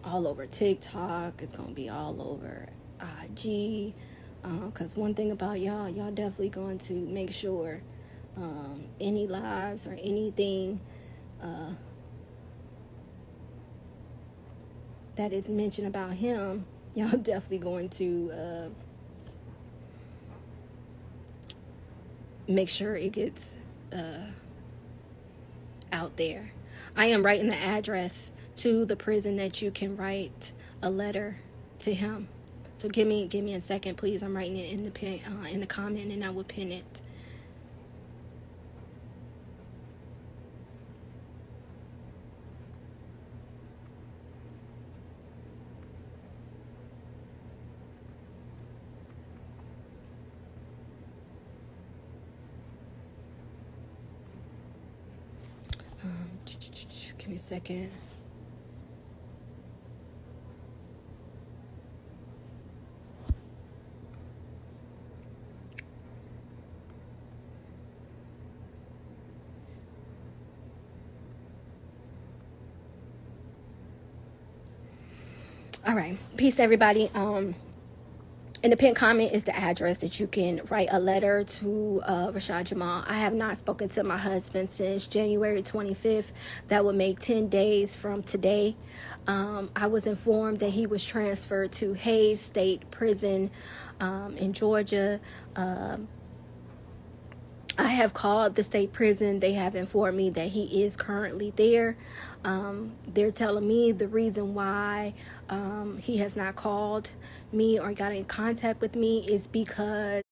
all over TikTok. It's going to be all over IG. Because one thing about y'all definitely going to make sure any lives or anything that is mentioned about him, y'all definitely going to make sure it gets out there. I am writing the address to the prison that you can write a letter to him. So give me a second, please. I'm writing it in the pin, in the comment, and I will pin it. Give me a second. All right, peace everybody. In the pinned comment is the address that you can write a letter to Rashad Jamal. I have not spoken to my husband since January 25th. That would make 10 days from today. I was informed that he was transferred to Hayes State Prison in Georgia. I have called the state prison. They have informed me that he is currently there. They're telling me the reason why he has not called me or got in contact with me is because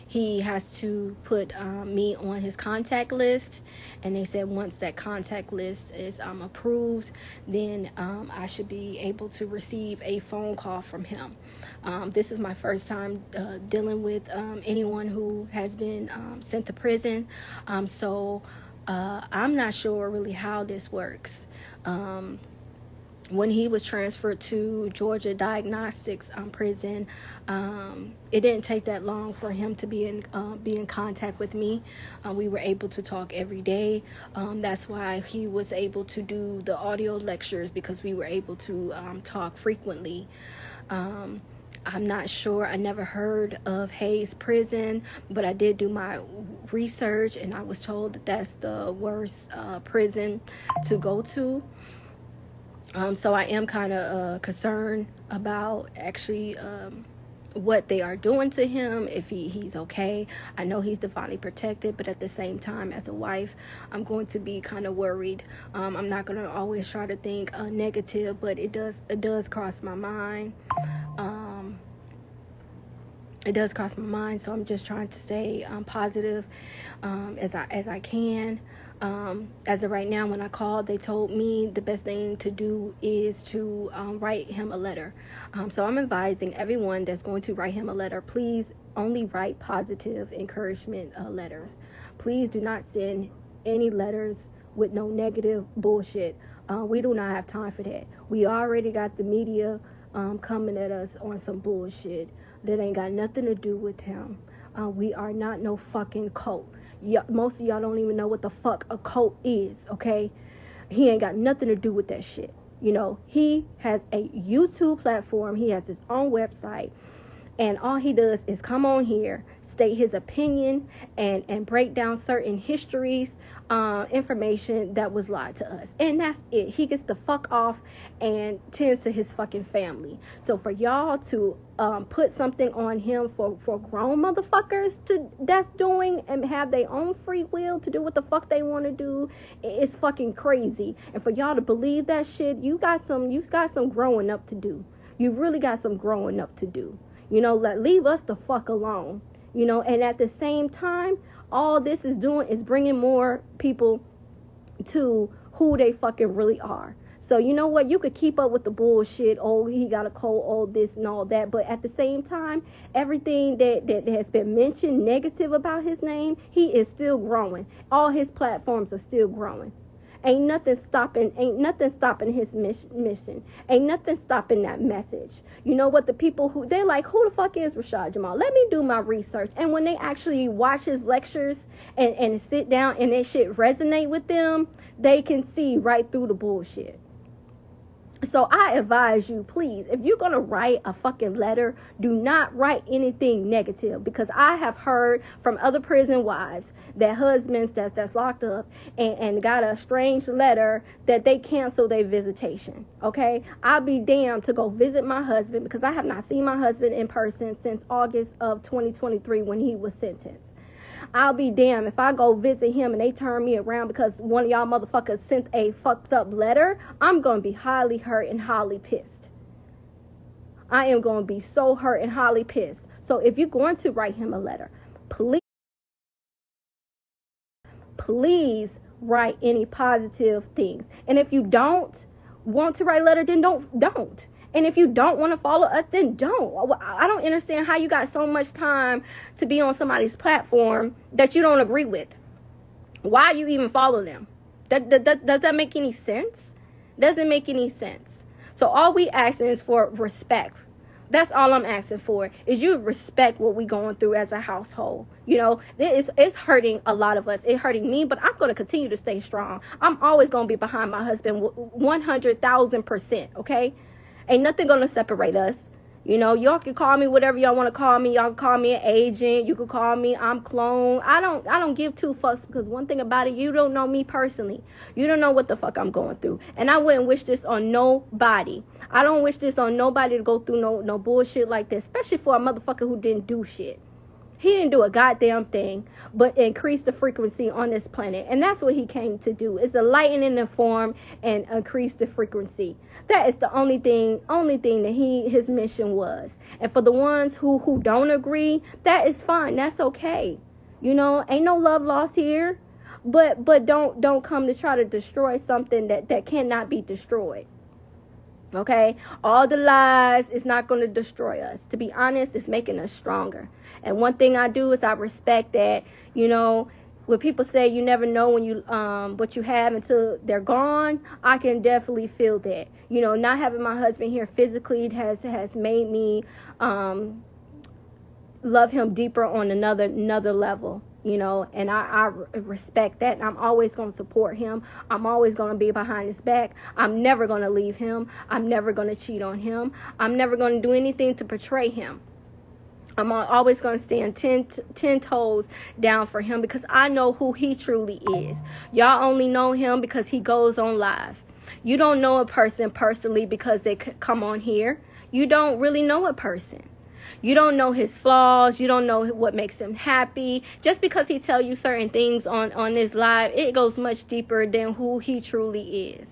he has to put me on his contact list, and they said once that contact list is approved, then I should be able to receive a phone call from him. This is my first time dealing with anyone who has been sent to prison, so I'm not sure really how this works. When he was transferred to Georgia Diagnostics Prison, it didn't take that long for him to be in contact with me. We were able to talk every day. That's why he was able to do the audio lectures, because we were able to talk frequently. I'm not sure. I never heard of Hayes Prison, but I did do my research, and I was told that that's the worst prison to go to. So I am kind of concerned about actually what they are doing to him, if he's okay. I know he's divinely protected, but at the same time, as a wife, I'm going to be kind of worried. I'm not going to always try to think negative, but it does cross my mind. It does cross my mind, so I'm just trying to stay positive as I can. As of right now, when I called, they told me the best thing to do is to write him a letter. So I'm advising everyone that's going to write him a letter, please only write positive encouragement letters. Please do not send any letters with no negative bullshit. We do not have time for that. We already got the media coming at us on some bullshit that ain't got nothing to do with him. We are not no fucking cult. Most of y'all don't even know what the fuck a cult is, okay? He ain't got nothing to do with that shit. You know, he has a YouTube platform. He has his own website. And all he does is come on here, state his opinion, and break down certain histories, information that was lied to us. And that's it. He gets the fuck off and tends to his fucking family. So for y'all to put something on him for grown motherfuckers that's doing and have their own free will to do what the fuck they want to do, it's fucking crazy. And for y'all to believe that shit, you got some growing up to do. You really got some growing up to do. You know, leave us the fuck alone. You know, and at the same time, all this is doing is bringing more people to who they fucking really are. So you know what? You could keep up with the bullshit. Oh, he got a cold, all this and all that. But at the same time, everything that has been mentioned negative about his name, he is still growing. All his platforms are still growing. Ain't nothing stopping his mission. Ain't nothing stopping that message. You know what? The people who, they're like, who the fuck is Rashad Jamal? Let me do my research. And when they actually watch his lectures and sit down and that shit resonate with them, they can see right through the bullshit. So I advise you, please, if you're going to write a fucking letter, do not write anything negative, because I have heard from other prison wives that husbands that's locked up and got a strange letter that they cancel their visitation. Okay, I'll be damned to go visit my husband, because I have not seen my husband in person since August of 2023 when he was sentenced. I'll be damned if I go visit him and they turn me around because one of y'all motherfuckers sent a fucked up letter. I'm going to be highly hurt and highly pissed. I am going to be so hurt and highly pissed. So if you're going to write him a letter, please write any positive things. And if you don't want to write a letter, then don't. And if you don't want to follow us, then don't. I don't understand how you got so much time to be on somebody's platform that you don't agree with. Why you even follow them? Does that make any sense? Doesn't make any sense. So all we asking is for respect. That's all I'm asking for, is you respect what we going through as a household. You know, it's hurting a lot of us. It's hurting me, but I'm going to continue to stay strong. I'm always going to be behind my husband 100,000%, okay? Ain't nothing gonna separate us. You know, y'all can call me whatever y'all want to call me. Y'all can call me an agent. You can call me I'm clone. I don't give two fucks, because one thing about it, you don't know me personally. You don't know what the fuck I'm going through. And I wouldn't wish this on nobody. I don't wish this on nobody to go through no bullshit like this, especially for a motherfucker who didn't do shit. He didn't do a goddamn thing but increase the frequency on this planet. And that's what he came to do, is to lighten in the form and increase the frequency. That is the only thing that his mission was. And for the ones who don't agree, that is fine. That's okay. You know, ain't no love lost here. But don't come to try to destroy something that cannot be destroyed. Okay, all the lies is not going to destroy us. To be honest, it's making us stronger. And one thing I do is I respect that. You know, when people say you never know when you what you have until they're gone, I can definitely feel that. You know, not having my husband here physically has made me love him deeper on another level. You know, and I respect that. And I'm always going to support him. I'm always going to be behind his back. I'm never going to leave him. I'm never going to cheat on him. I'm never going to do anything to betray him. I'm always going to stand 10 toes down for him, because I know who he truly is. Y'all only know him because he goes on live. You don't know a person personally because they come on here. You don't really know a person. You don't know his flaws. You don't know what makes him happy. Just because he tell you certain things on this live, it goes much deeper than who he truly is.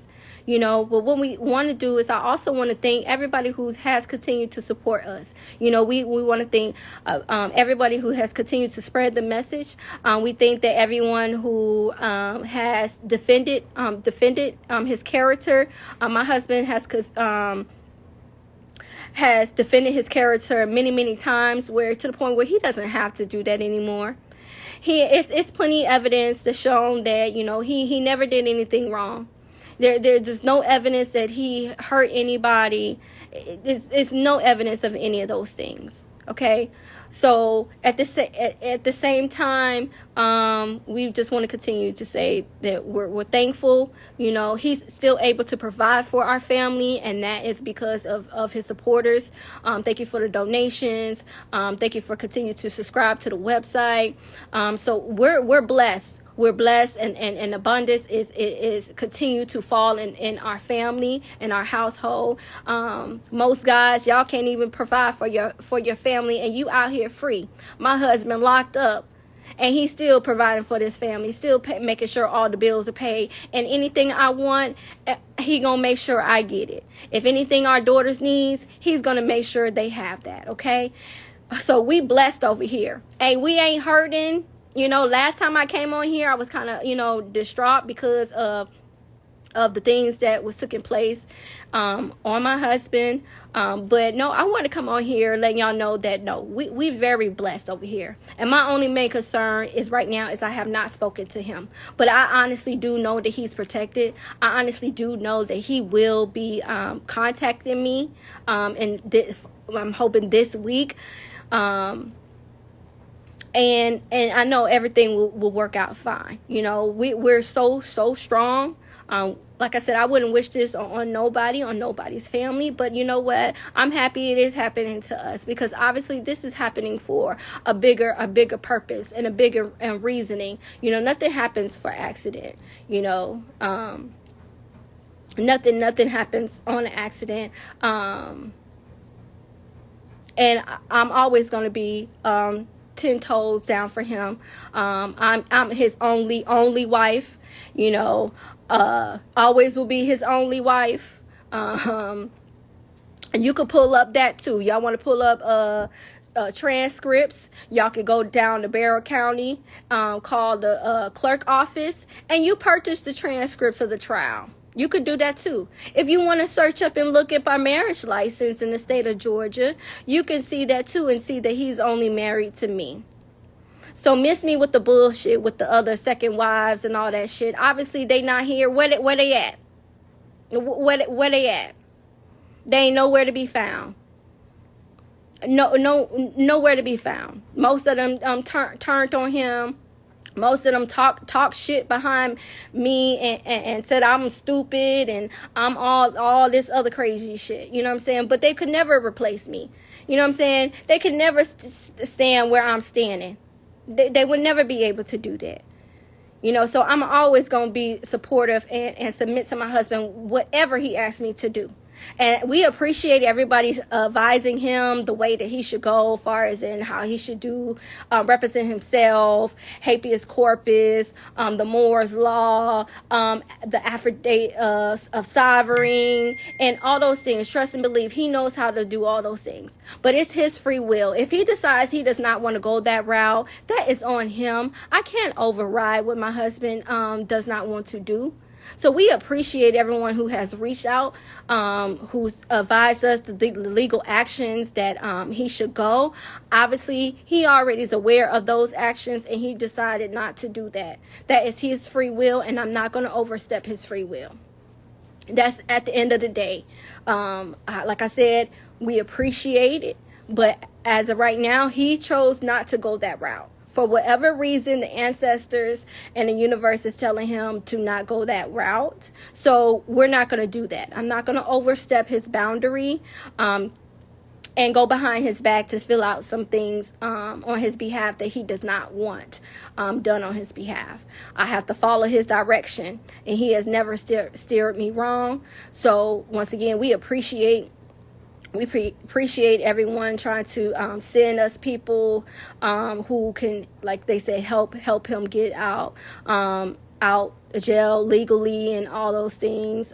You know, but what we want to do is, I also want to thank everybody who has continued to support us. You know, we want to thank everybody who has continued to spread the message. We think that everyone who has defended his character. My husband has defended his character many times, where to the point where he doesn't have to do that anymore. It's plenty of evidence to show that, you know, he never did anything wrong. There's no evidence that he hurt anybody. It's no evidence of any of those things. Okay, so at the same time, we just want to continue to say that we're thankful. You know, he's still able to provide for our family, and that is because of his supporters. Thank you for the donations. Thank you for continuing to subscribe to the website. So we're blessed. We're blessed, and abundance is continue to fall in our family, in our household. Most guys, y'all can't even provide for your family, and you out here free. My husband locked up, and he's still providing for this family, still making sure all the bills are paid. And anything I want, he gonna make sure I get it. If anything our daughters needs, he's gonna make sure they have that. Okay, so we blessed over here. Hey, we ain't hurting. You know, last time I came on here, I was kind of, you know, distraught because of the things that was taking place on my husband. But no, I want to come on here letting y'all know that, no, we're very blessed over here. And my only main concern is right now is I have not spoken to him. But I honestly do know that he's protected. I honestly do know that he will be contacting me. And I'm hoping this week. And I know everything will work out fine. You know, we're so strong. like I said, I wouldn't wish this on nobody, on nobody's family. But you know what? I'm happy it is happening to us, because obviously this is happening for a bigger purpose and a bigger reasoning. You know, nothing happens for accident. You know, nothing happens on an accident. And I'm always going to be 10 toes down for him. I'm his only wife, you know, always will be his only wife. And you can pull up that too. Y'all want to pull up transcripts, y'all can go down to Barrow County, call the clerk office, and you purchase the transcripts of the trial. You could do that too. If you want to search up and look at our marriage license in the state of Georgia, you can see that too and see that he's only married to me. So miss me with the bullshit with the other second wives and all that shit. Obviously they not here. Where they at? Where they at? They ain't nowhere to be found. Nowhere to be found. Most of them turned on him. Most of them talk shit behind me and said I'm stupid and I'm all this other crazy shit. You know what I'm saying? But they could never replace me. You know what I'm saying? They could never stand where I'm standing. They would never be able to do that. You know, so I'm always going to be supportive and submit to my husband whatever he asks me to do. And we appreciate everybody advising him the way that he should go, as far as in how he should do, represent himself, habeas corpus, the Moore's Law, the affidavit of sovereign, and all those things. Trust and believe. He knows how to do all those things. But it's his free will. If he decides he does not want to go that route, that is on him. I can't override what my husband does not want to do. So we appreciate everyone who has reached out, who's advised us the legal actions that he should go. Obviously, he already is aware of those actions, and he decided not to do that. That is his free will, and I'm not going to overstep his free will. That's at the end of the day. Like I said, we appreciate it, but as of right now, he chose not to go that route. For whatever reason, the ancestors and the universe is telling him to not go that route. So we're not going to do that. I'm not going to overstep his boundary and go behind his back to fill out some things on his behalf that he does not want done on his behalf. I have to follow his direction, and he has never steered me wrong. So once again, we appreciate everyone trying to send us people who can, like they say, help him get out jail legally and all those things.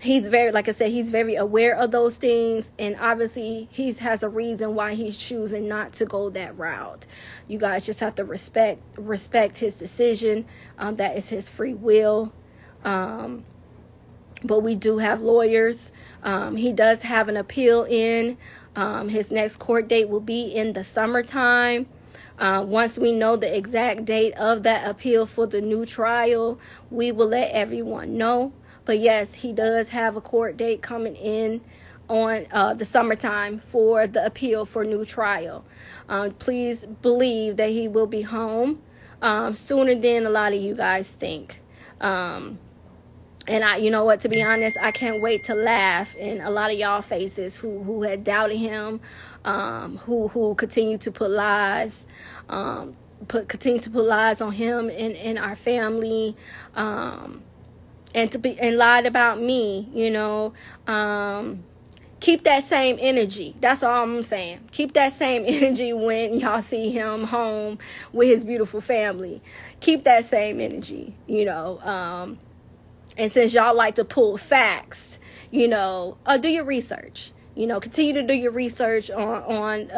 He's very, like I said, he's very aware of those things, and obviously he has a reason why he's choosing not to go that route. You guys just have to respect his decision. That is his free will. But we do have lawyers. He does have an appeal in. His next court date will be in the summertime. Once we know the exact date of that appeal for the new trial, we will let everyone know. But yes, he does have a court date coming in on the summertime for the appeal for new trial. Please believe that he will be home sooner than a lot of you guys think. And you know what, to be honest, I can't wait to laugh in a lot of y'all faces who had doubted him, who continue to put lies, continue to put lies on him and our family, and lied about me. You know, keep that same energy. That's all I'm saying. Keep that same energy when y'all see him home with his beautiful family. Keep that same energy. You know. And since y'all like to pull facts, you know, do your research. You know, continue to do your research on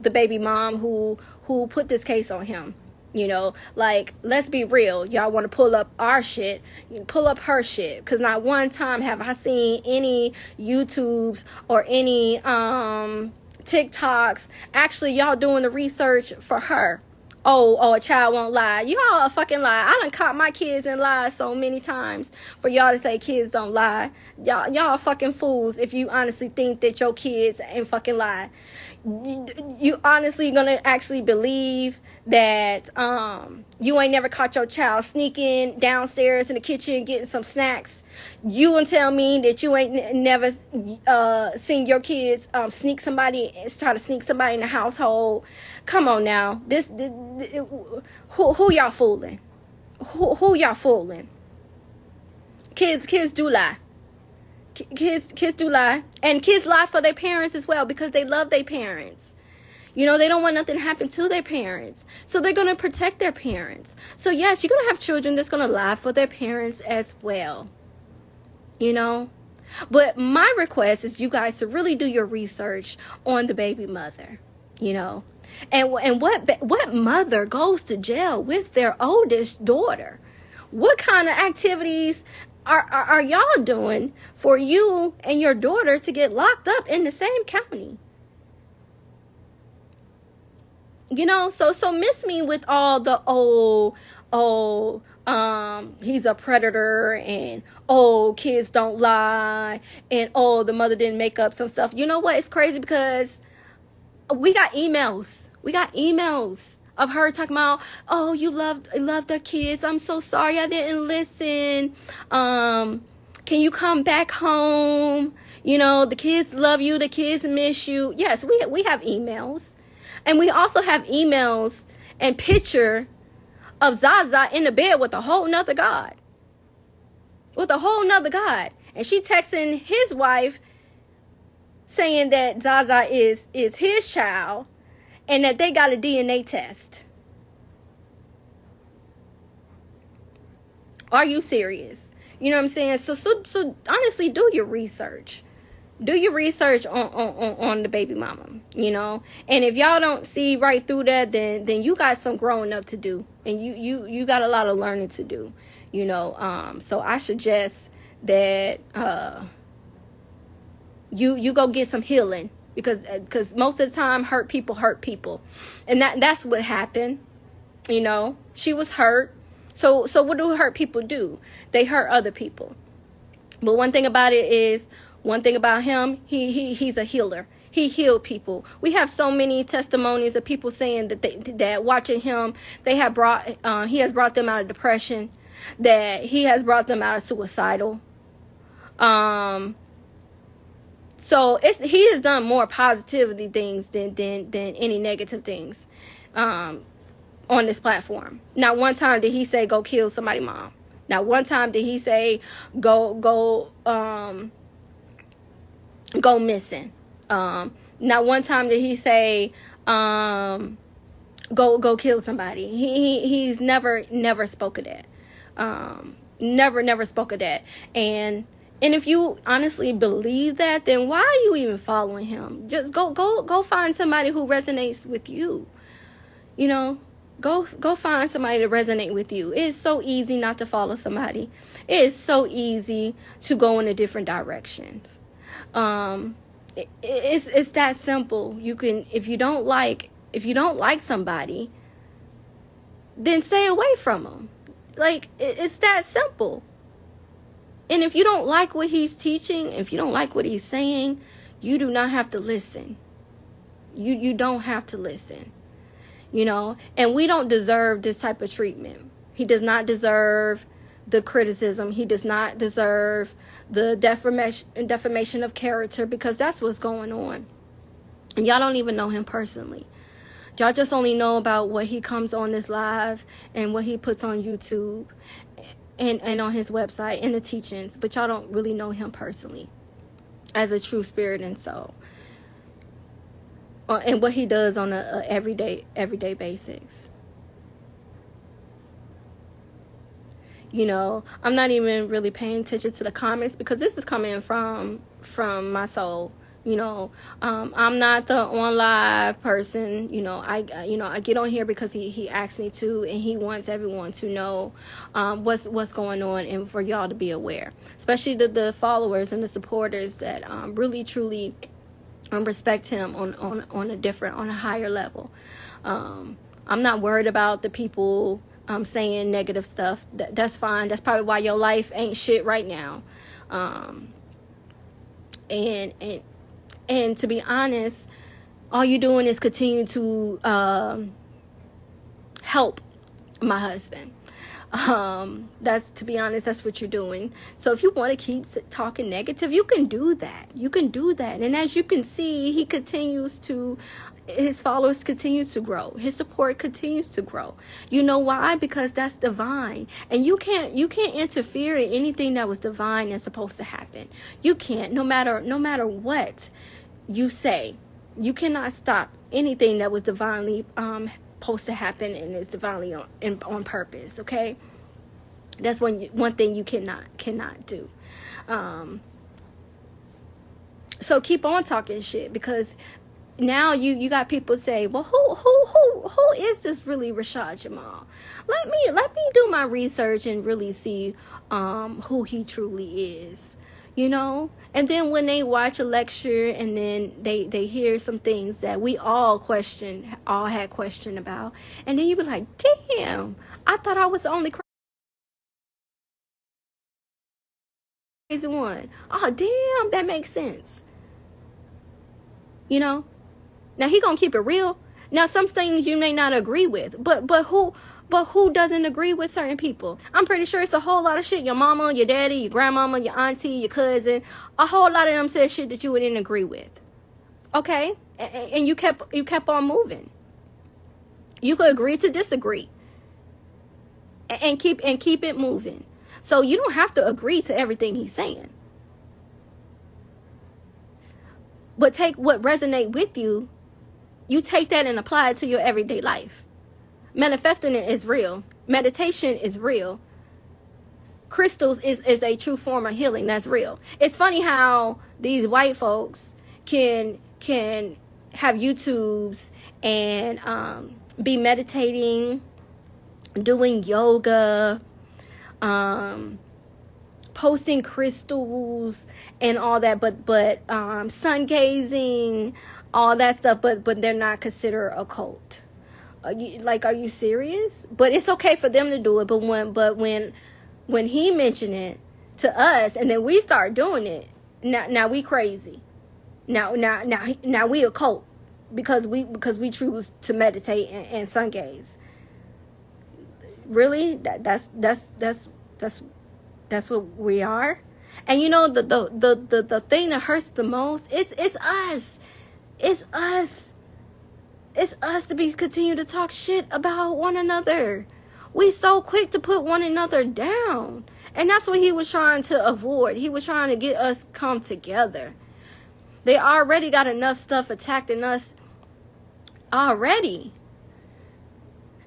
the baby mom who put this case on him. You know, like, let's be real. Y'all want to pull up our shit, you can pull up her shit. Because not one time have I seen any YouTubes or any TikToks actually y'all doing the research for her. Oh, a child won't lie. Y'all a fucking lie. I done caught my kids in lies so many times for y'all to say kids don't lie. Y'all fucking fools if you honestly think that your kids ain't fucking lie. You honestly gonna actually believe that You ain't never caught your child sneaking downstairs in the kitchen getting some snacks. You gonna tell me that you ain't never seen your kids try to sneak somebody in the household? Come on now. Who y'all fooling? Who y'all fooling? Kids do lie. Kids do lie. And kids lie for their parents as well because they love their parents. You know, they don't want nothing to happen to their parents. So they're going to protect their parents. So yes, you're going to have children that's going to lie for their parents as well. You know? But my request is you guys to really do your research on the baby mother. You know? And what mother goes to jail with their oldest daughter? What kind of activities are y'all doing for you and your daughter to get locked up in the same county? You know, so miss me with all the he's a predator, and kids don't lie, and the mother didn't make up some stuff. You know what? It's crazy because we got emails of her talking about, you love their kids. I'm so sorry I didn't listen. Can you come back home? You know, the kids love you. The kids miss you. Yes, we have emails. And we also have emails and picture of Zaza in the bed with a whole nother God. And she texting his wife saying that Zaza is his child and that they got a DNA test. Are you serious? You know what I'm saying? So honestly, do your research. Do your research on the baby mama, you know. And if y'all don't see right through that, then you got some growing up to do, and you got a lot of learning to do, you know. So I suggest that you go get some healing, because most of the time hurt people, and that's what happened. You know, she was hurt. So what do hurt people do? They hurt other people. But one thing about him, he's a healer. He healed people. We have so many testimonies of people saying that watching him, he has brought them out of depression, that he has brought them out of suicidal. So he has done more positivity things than any negative things on this platform. Not one time did he say go kill somebody's mom. Not one time did he say go missing. Not one time did he say go kill somebody. He's never spoke of that. Never spoke of that. And if you honestly believe that, then why are you even following him? Just go find somebody who resonates with you. You know, go find somebody to resonate with you. It's so easy not to follow somebody. It is so easy to go in a different directions. It's that simple. You can, if you don't like somebody, then stay away from them. Like, it's that simple. And if you don't like what he's teaching, if you don't like what he's saying, you do not have to listen. You don't have to listen. You know, and we don't deserve this type of treatment. He does not deserve the criticism. He does not deserve the defamation of character, because that's what's going on. And y'all don't even know him personally. Y'all just only know about what he comes on this live and what he puts on YouTube and on his website and the teachings, but y'all don't really know him personally as a true spirit and soul, and what he does on a everyday basis. You know, I'm not even really paying attention to the comments, because this is coming from my soul. You know, I'm not the on live person. You know, I get on here because he asked me to, and he wants everyone to know what's going on, and for y'all to be aware, especially the followers and the supporters that really truly respect him on a higher level. I'm not worried about the people saying negative stuff. That's fine. That's probably why your life ain't shit right now. And to be honest, all you're doing is continue to help my husband. That's, to be honest, that's what you're doing. So if you want to keep talking negative, you can do that. You can do that. And as you can see, his followers continues to grow. His support continues to grow. You know why? Because that's divine. And you can't interfere in anything that was divine and supposed to happen. You can't, no matter what you say. You cannot stop anything that was divinely supposed to happen and is divinely on purpose. Okay, that's one thing you cannot do. So keep on talking shit, because now you got people say, well, who is this really Rashad Jamal? Let me do my research and really see who he truly is. You know, and then when they watch a lecture and then they hear some things that we all had question about, and then you be like, damn, I thought I was the only crazy one. Oh, damn, that makes sense. You know, now he gonna keep it real. Now some things you may not agree with, but who doesn't agree with certain people? I'm pretty sure it's a whole lot of shit your mama, your daddy, your grandmama, your auntie, your cousin, a whole lot of them said shit that you wouldn't agree with. Okay? And you kept on moving. You could agree to disagree. And keep it moving. So you don't have to agree to everything he's saying. But take what resonate with you. You take that and apply it to your everyday life. Manifesting it is real. Meditation is real. Crystals is a true form of healing. That's real. It's funny how these white folks can have YouTubes and be meditating, doing yoga, posting crystals and all that, but sun gazing, all that stuff, but they're not considered a cult. Are you serious? But it's okay for them to do it. But when he mentioned it to us, and then we start doing it, now we crazy. Now we a cult because we choose to meditate and sun gaze. Really? That's what we are. And you know the thing that hurts the most, it's us. It's us. It's us to continue to talk shit about one another. We so quick to put one another down. And that's what he was trying to avoid. He was trying to get us come together. They already got enough stuff attacking us already.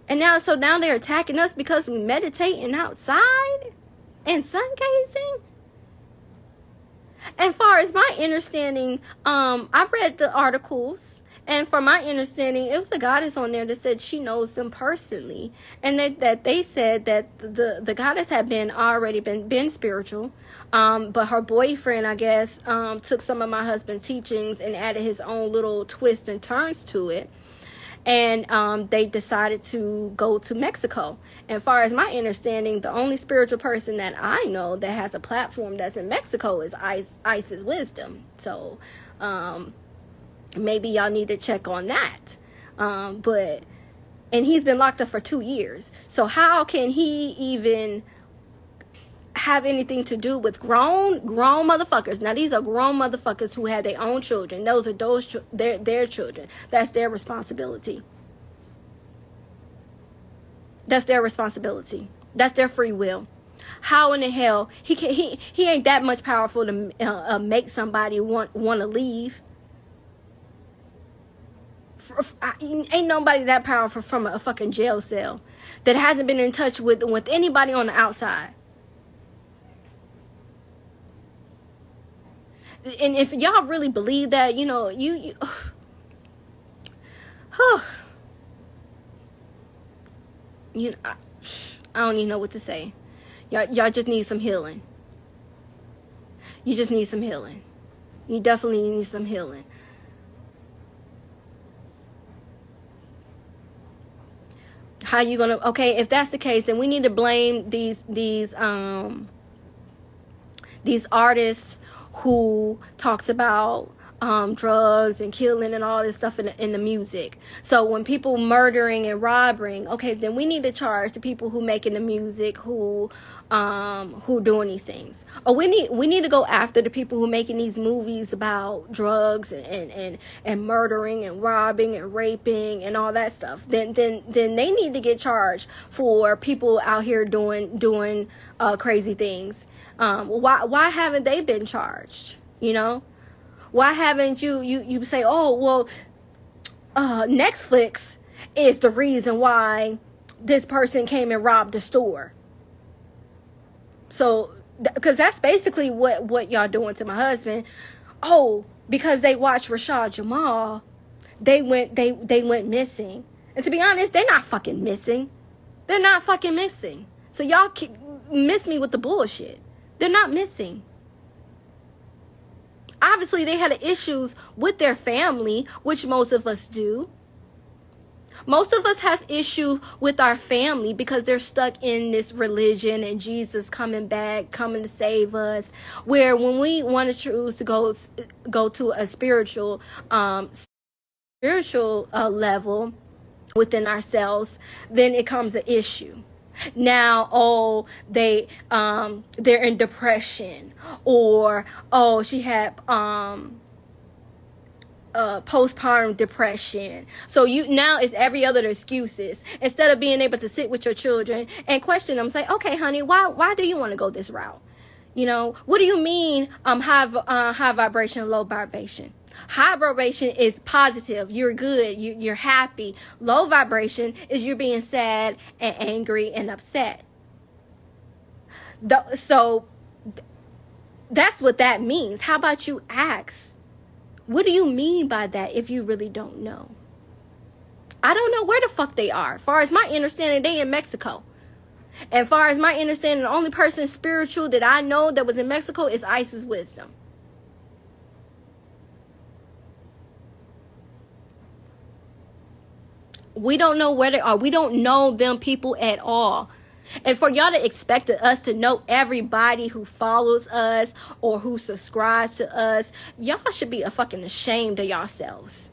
And now they're attacking us because we meditating outside and sun gazing. And far as my understanding, I read the articles. And from my understanding, it was a goddess on there that said she knows them personally. And that they said that the goddess had already been spiritual. But her boyfriend, I guess, took some of my husband's teachings and added his own little twists and turns to it. And they decided to go to Mexico. And far as my understanding, the only spiritual person that I know that has a platform that's in Mexico is Isis Wisdom. So, maybe y'all need to check on that. And he's been locked up for 2 years. So how can he even have anything to do with grown motherfuckers? Now these are grown motherfuckers who had their own children. Those are their children. That's their responsibility. That's their responsibility. That's their free will. How in the hell he ain't that much powerful to make somebody want to leave? Ain't nobody that powerful from a fucking jail cell that hasn't been in touch with anybody on the outside. And if y'all really believe that, you know, you know, I don't even know what to say. Y'all just need some healing. You just need some healing. You definitely need some healing. How you gonna, okay, if that's the case, then we need to blame these artists who talks about drugs and killing and all this stuff in the music. So when people murdering and robbing, okay, then we need to charge the people who making the music, who doing these things. Or we need to go after the people who making these movies about drugs and murdering and robbing and raping and all that stuff. Then they need to get charged for people out here doing crazy things. Why haven't they been charged? You know, why haven't you say, oh well, Netflix is the reason why this person came and robbed the store. So, because that's basically what y'all doing to my husband. Oh, because they watched Rashad Jamal, they went missing. And to be honest, they're not fucking missing. They're not fucking missing. So y'all miss me with the bullshit. They're not missing. Obviously, they had issues with their family, which most of us do. Most of us has issue with our family because they're stuck in this religion and Jesus coming back, coming to save us. Where when we want to choose to go to a spiritual level within ourselves, then it comes an issue. Now, they're in depression, or she had postpartum depression. So now it's every other excuses. Instead of being able to sit with your children and question them, say, okay, honey, why do you want to go this route? You know, what do you mean high vibration, low vibration? High vibration is positive. You're good. You're happy. Low vibration is you're being sad and angry and upset. So that's what that means. How about you ask? What do you mean by that if you really don't know? I don't know where the fuck they are. As far as my understanding, they in Mexico. As far as my understanding, the only person spiritual that I know that was in Mexico is Isis Wisdom. We don't know where they are. We don't know them people at all. And for y'all to expect us to know everybody who follows us or who subscribes to us, y'all should be fucking ashamed of yourselves.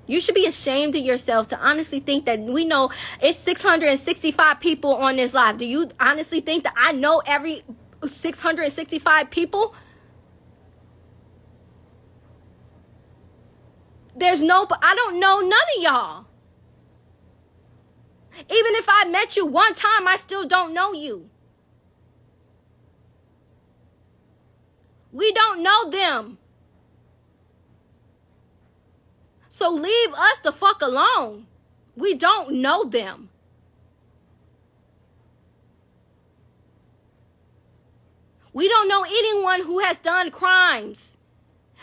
You should be ashamed of yourself to honestly think that we know it's 665 people on this live. Do you honestly think that I know every 665 people? I don't know none of y'all. Even if I met you one time, I still don't know you. We don't know them. So leave us the fuck alone. We don't know them. We don't know anyone who has done crimes.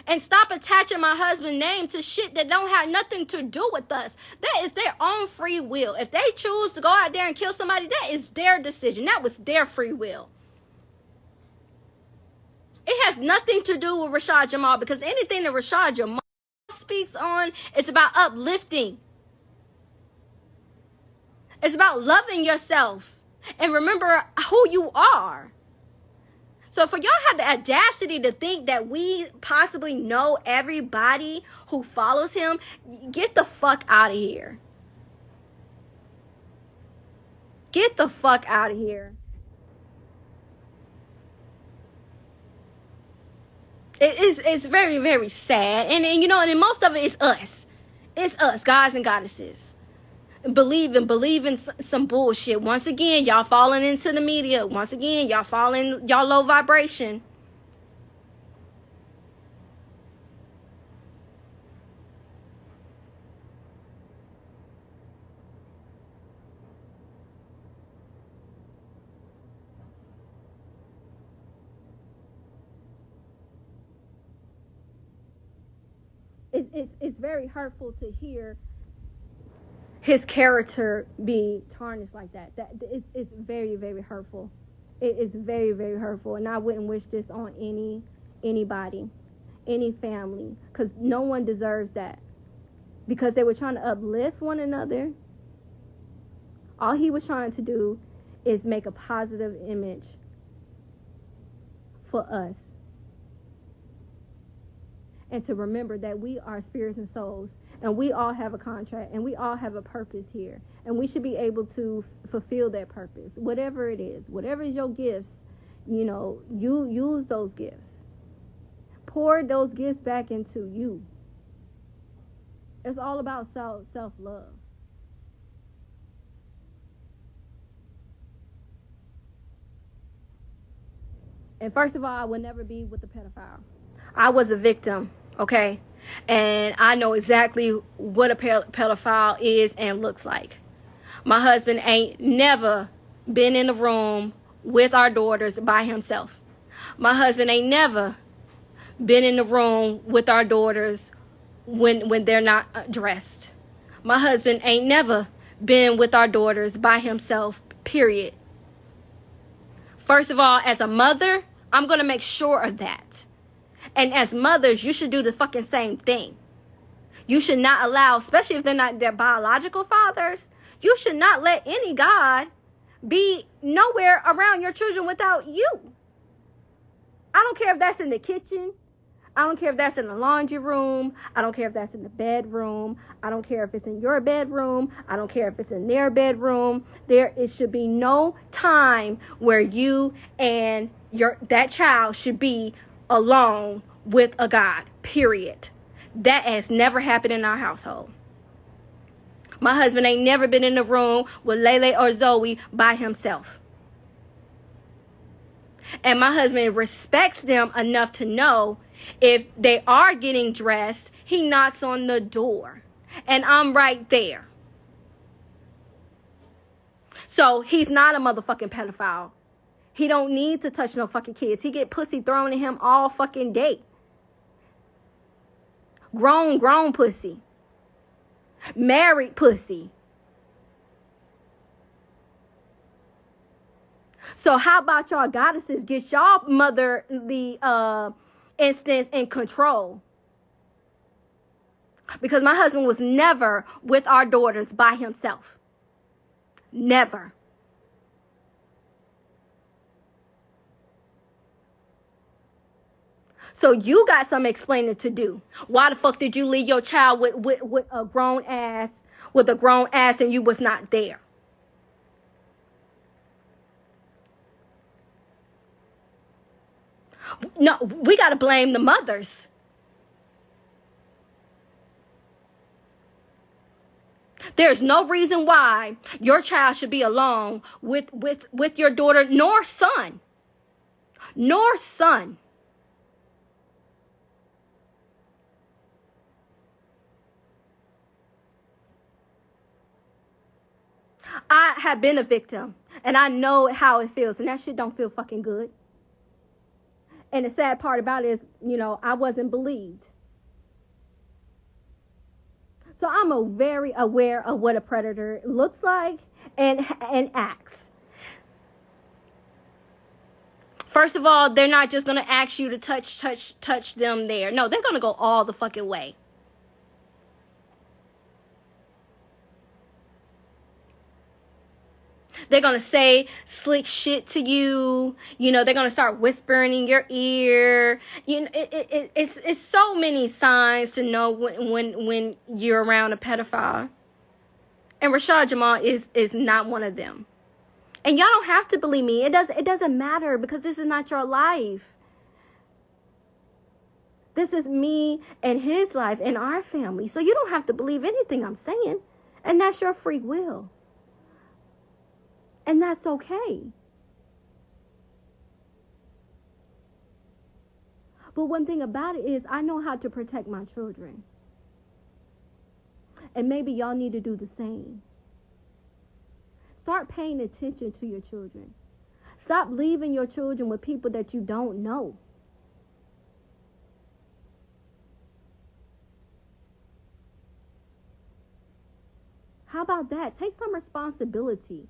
And stop attaching my husband's name to shit that don't have nothing to do with us. That is their own free will. If they choose to go out there and kill somebody, that is their decision. That was their free will. It has nothing to do with Rashad Jamal, because anything that Rashad Jamal speaks on is about uplifting. It's about loving yourself and remember who you are. So for y'all have the audacity to think that we possibly know everybody who follows him, get the fuck out of here. Get the fuck out of here. It's very, very sad. And you know, and most of it is us. It's us, guys and goddesses. Believing some bullshit. Once again, y'all falling into the media. Once again, y'all low vibration. It's very hurtful to hear his character be tarnished like that. It's very, very hurtful. It is very, very hurtful, and I wouldn't wish this on anybody, any family, because no one deserves that. Because they were trying to uplift one another. All he was trying to do is make a positive image for us. and to remember that we are spirits and souls, and we all have a contract, and we all have a purpose here, and we should be able to fulfill that purpose, whatever it is, whatever is your gifts. You use those gifts, pour those gifts back into you. It's all about self-love. And first of all, I would never be with a pedophile. I was a victim, okay? And I know exactly what a pedophile is and looks like. My husband ain't never been in the room with our daughters by himself. My husband ain't never been in the room with our daughters when they're not dressed. My husband ain't never been with our daughters by himself, period. First of all, as a mother, I'm going to make sure of that. And as mothers, you should do the fucking same thing. You should not allow, especially if they're not their biological fathers, you should not let any God be nowhere around your children without you. I don't care if that's in the kitchen. I don't care if that's in the laundry room. I don't care if that's in the bedroom. I don't care if it's in your bedroom. I don't care if it's in their bedroom. It should be no time where you and that child should be alone with a God, period. That has never happened in our household. My husband ain't never been in the room with Lele or Zoe by himself. And my husband respects them enough to know if they are getting dressed, he knocks on the door. And I'm right there. So he's not a motherfucking pedophile. He don't need to touch no fucking kids. He get pussy thrown at him all fucking day. Grown pussy. Married pussy. So how about y'all goddesses get y'all motherly instance in control? Because my husband was never with our daughters by himself. Never. So you got some explaining to do. Why the fuck did you leave your child with a grown ass, and you was not there? No, we got to blame the mothers. There's no reason why your child should be alone with your daughter nor son. Nor son. I have been a victim, and I know how it feels, and that shit don't feel fucking good. And the sad part about it is, I wasn't believed. So I'm very aware of what a predator looks like and acts. First of all, they're not just going to ask you to touch them there. No, they're going to go all the fucking way. They're going to say slick shit to you. They're going to start whispering in your ear. It's so many signs to know when you're around a pedophile. And Rashad Jamal is not one of them. And y'all don't have to believe me. It doesn't matter, because this is not your life. This is me and his life and our family. So you don't have to believe anything I'm saying. And that's your free will. And that's okay. But one thing about it is I know how to protect my children. And maybe y'all need to do the same. Start paying attention to your children. Stop leaving your children with people that you don't know. How about that? Take some responsibility.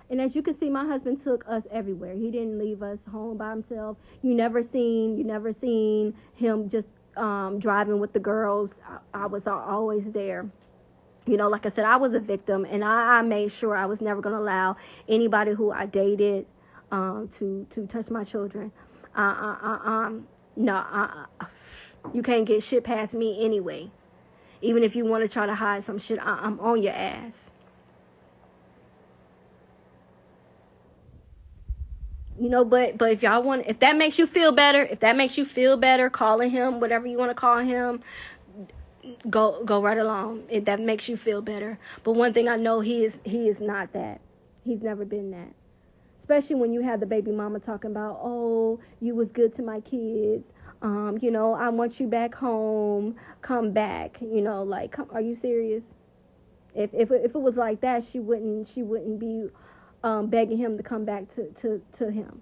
And as you can see, my husband took us everywhere. He didn't leave us home by himself. You never seen him just driving with the girls. I was always there. Like I said, I was a victim, and I made sure I was never going to allow anybody who I dated to touch my children. No, you can't get shit past me anyway. Even if you want to try to hide some shit, I'm on your ass. You know, but if y'all want, if that makes you feel better, calling him, whatever you want to call him, go right along. If that makes you feel better. But one thing I know, he is not that. He's never been that. Especially when you have the baby mama talking about, oh, you was good to my kids. You know, I want you back home. Come back. You know, like, are you serious? If it was like that, she wouldn't be begging him to come back to him.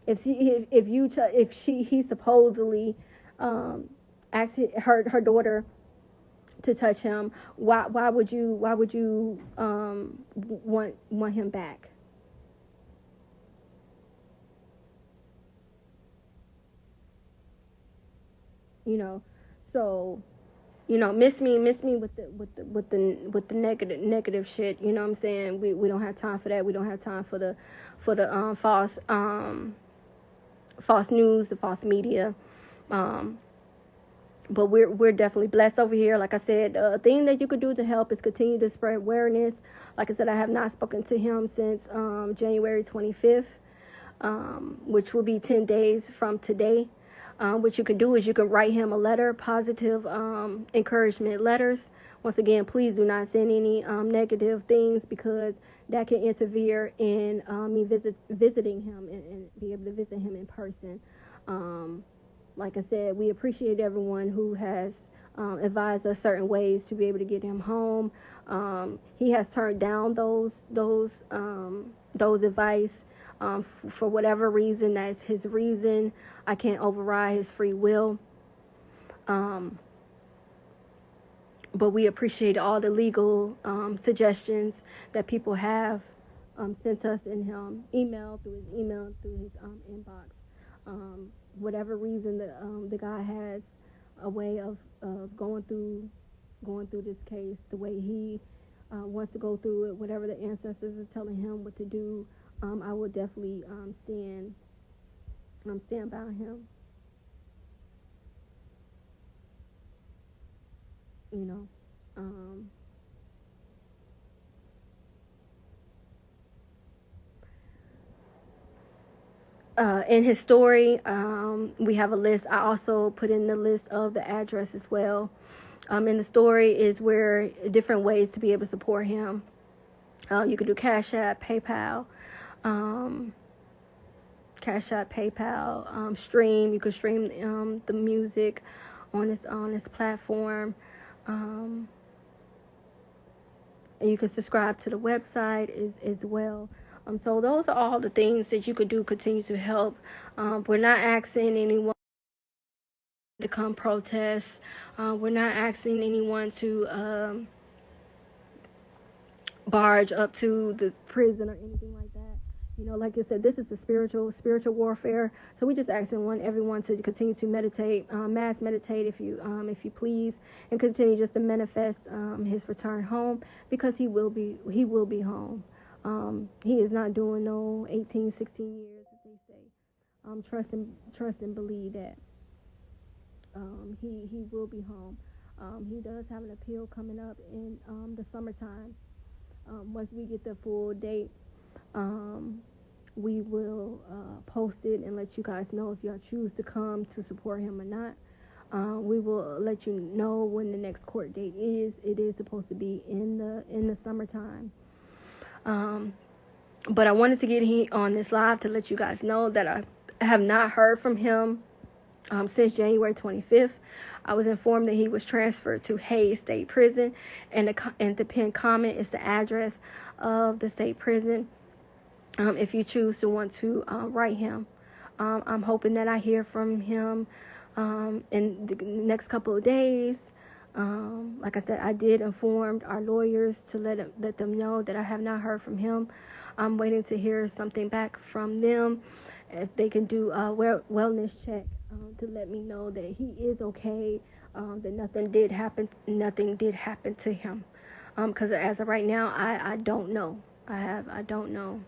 If he supposedly asked her daughter to touch him, why would you want him back? You know, so, you know, miss me with the negative shit. You know what I'm saying? We don't have time for that. We don't have time for the false news, the false media. But we're definitely blessed over here. Like I said, the thing that you could do to help is continue to spread awareness. Like I said, I have not spoken to him since January 25th, which will be 10 days from today. What you can do is you can write him a letter, positive encouragement letters. Once again, please do not send any negative things, because that can interfere in me visiting him and be able to visit him in person. Like I said, we appreciate everyone who has advised us certain ways to be able to get him home. He has turned down those advice for whatever reason. That's his reason. I can't override his free will. But we appreciate all the legal suggestions that people have sent us in his email, through his inbox. Whatever reason the guy has a way of going through this case, the way he wants to go through it, whatever the ancestors are telling him what to do, I will definitely stand by him. You know, in his story, we have a list. I also put in the list of the address as well. In the story is where different ways to be able to support him. You could do Cash App, PayPal, stream. You could stream the music on this platform. And you can subscribe to the website as well. So those are all the things that you could do, continue to help. We're not asking anyone to come protest. We're not asking anyone to barge up to the prison or anything like that. You know, like I said, this is a spiritual warfare. So we just asking everyone to continue to meditate, mass meditate if you please, and continue just to manifest his return home, because he will be home. He is not doing no 18, 16 years, as they say. Trust and believe that he will be home. He does have an appeal coming up in the summertime. Once we get the full date, we will post it and let you guys know if y'all choose to come to support him or not. We will let you know when the next court date is. It is supposed to be in the summertime. But I wanted to get on this live to let you guys know that I have not heard from him since January 25th. I was informed that he was transferred to Hayes State Prison, and the pinned comment is the address of the state prison. If you choose to want to write him, I'm hoping that I hear from him in the next couple of days. Like I said, I did inform our lawyers to let them know that I have not heard from him. I'm waiting to hear something back from them, if they can do a wellness check to let me know that he is okay, that nothing did happen to him. Because as of right now, I don't know. I don't know.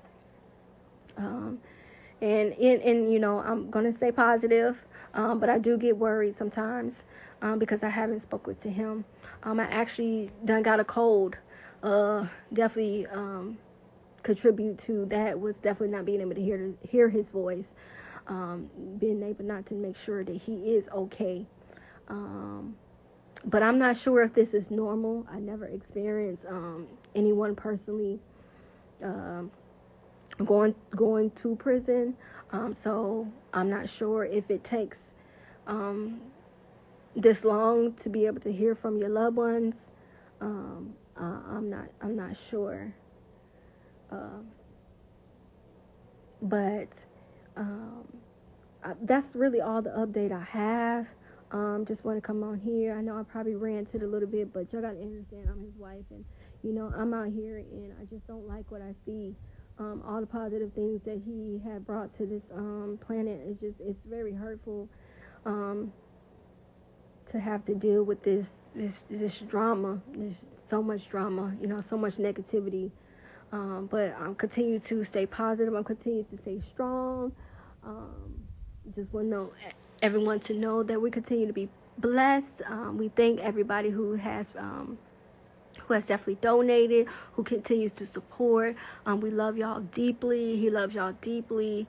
And you know, I'm gonna stay positive, but I do get worried sometimes because I haven't spoken to him. I actually done got a cold. Definitely contribute to that was definitely not being able to hear his voice, being able not to make sure that he is okay. But I'm not sure if this is normal. I never experienced anyone personally going to prison, so I'm not sure if it takes this long to be able to hear from your loved ones. I'm not sure, but that's really all the update I have. Just want to come on here. I know I probably ranted a little bit, but y'all gotta understand I'm his wife, and you know I'm out here, and I just don't like what I see. All the positive things that he had brought to this planet is it's very hurtful to have to deal with this drama. There's so much drama, you know, so much negativity. But I'm continue to stay positive. I'm continue to stay strong. Just want to know everyone to know that we continue to be blessed. We thank everybody who has definitely donated, who continues to support. We love y'all deeply. He loves y'all deeply.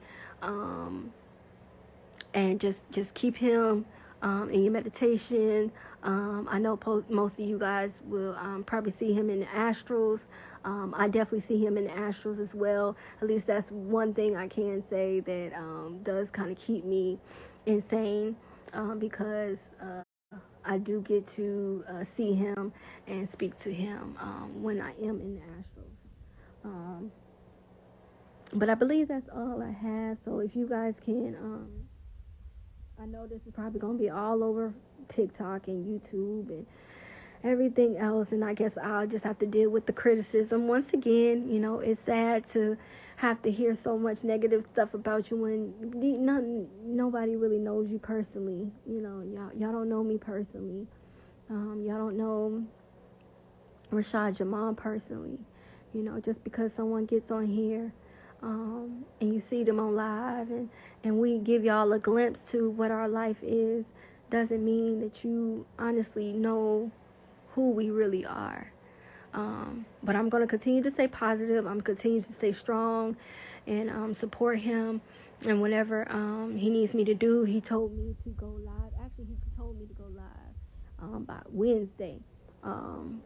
And just keep him in your meditation. I know most of you guys will probably see him in the astrals. I definitely see him in the astrals as well. At least that's one thing I can say that does kind of keep me insane, because I do get to see him and speak to him when I am in the astrals. But I believe that's all I have. So if you guys can, I know this is probably going to be all over TikTok and YouTube and everything else, and I guess I'll just have to deal with the criticism. Once again, you know, it's sad to have to hear so much negative stuff about you when nobody really knows you personally. You know, y'all don't know me personally. Y'all don't know Rashad Jamal personally. You know, just because someone gets on here and you see them on live and we give y'all a glimpse to what our life is, doesn't mean that you honestly know who we really are. But I'm going to continue to stay positive. I'm continue to stay strong and support him. And whenever he needs me to do, he told me to go live. Actually, he told me to go live by Wednesday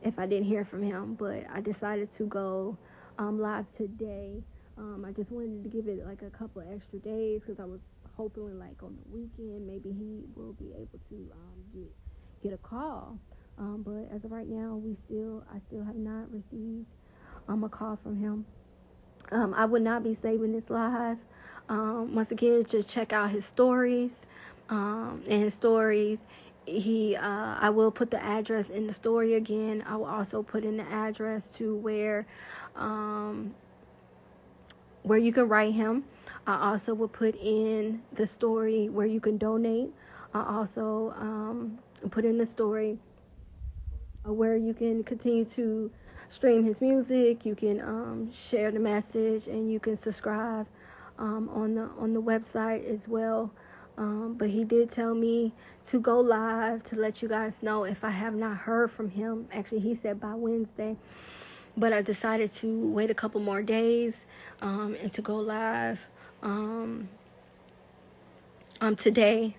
if I didn't hear from him. But I decided to go live today. I just wanted to give it like a couple of extra days because I was hoping like on the weekend maybe he will be able to get a call. But as of right now, I still have not received a call from him. I would not be saving this live. Once again, just check out his stories. In his stories, I will put the address in the story again. I will also put in the address to where you can write him. I also will put in the story where you can donate. I also put in the story where you can continue to stream his music. You can share the message, and you can subscribe on the website as well. But he did tell me to go live to let you guys know if I have not heard from him. Actually, he said by Wednesday, but I decided to wait a couple more days and to go live today.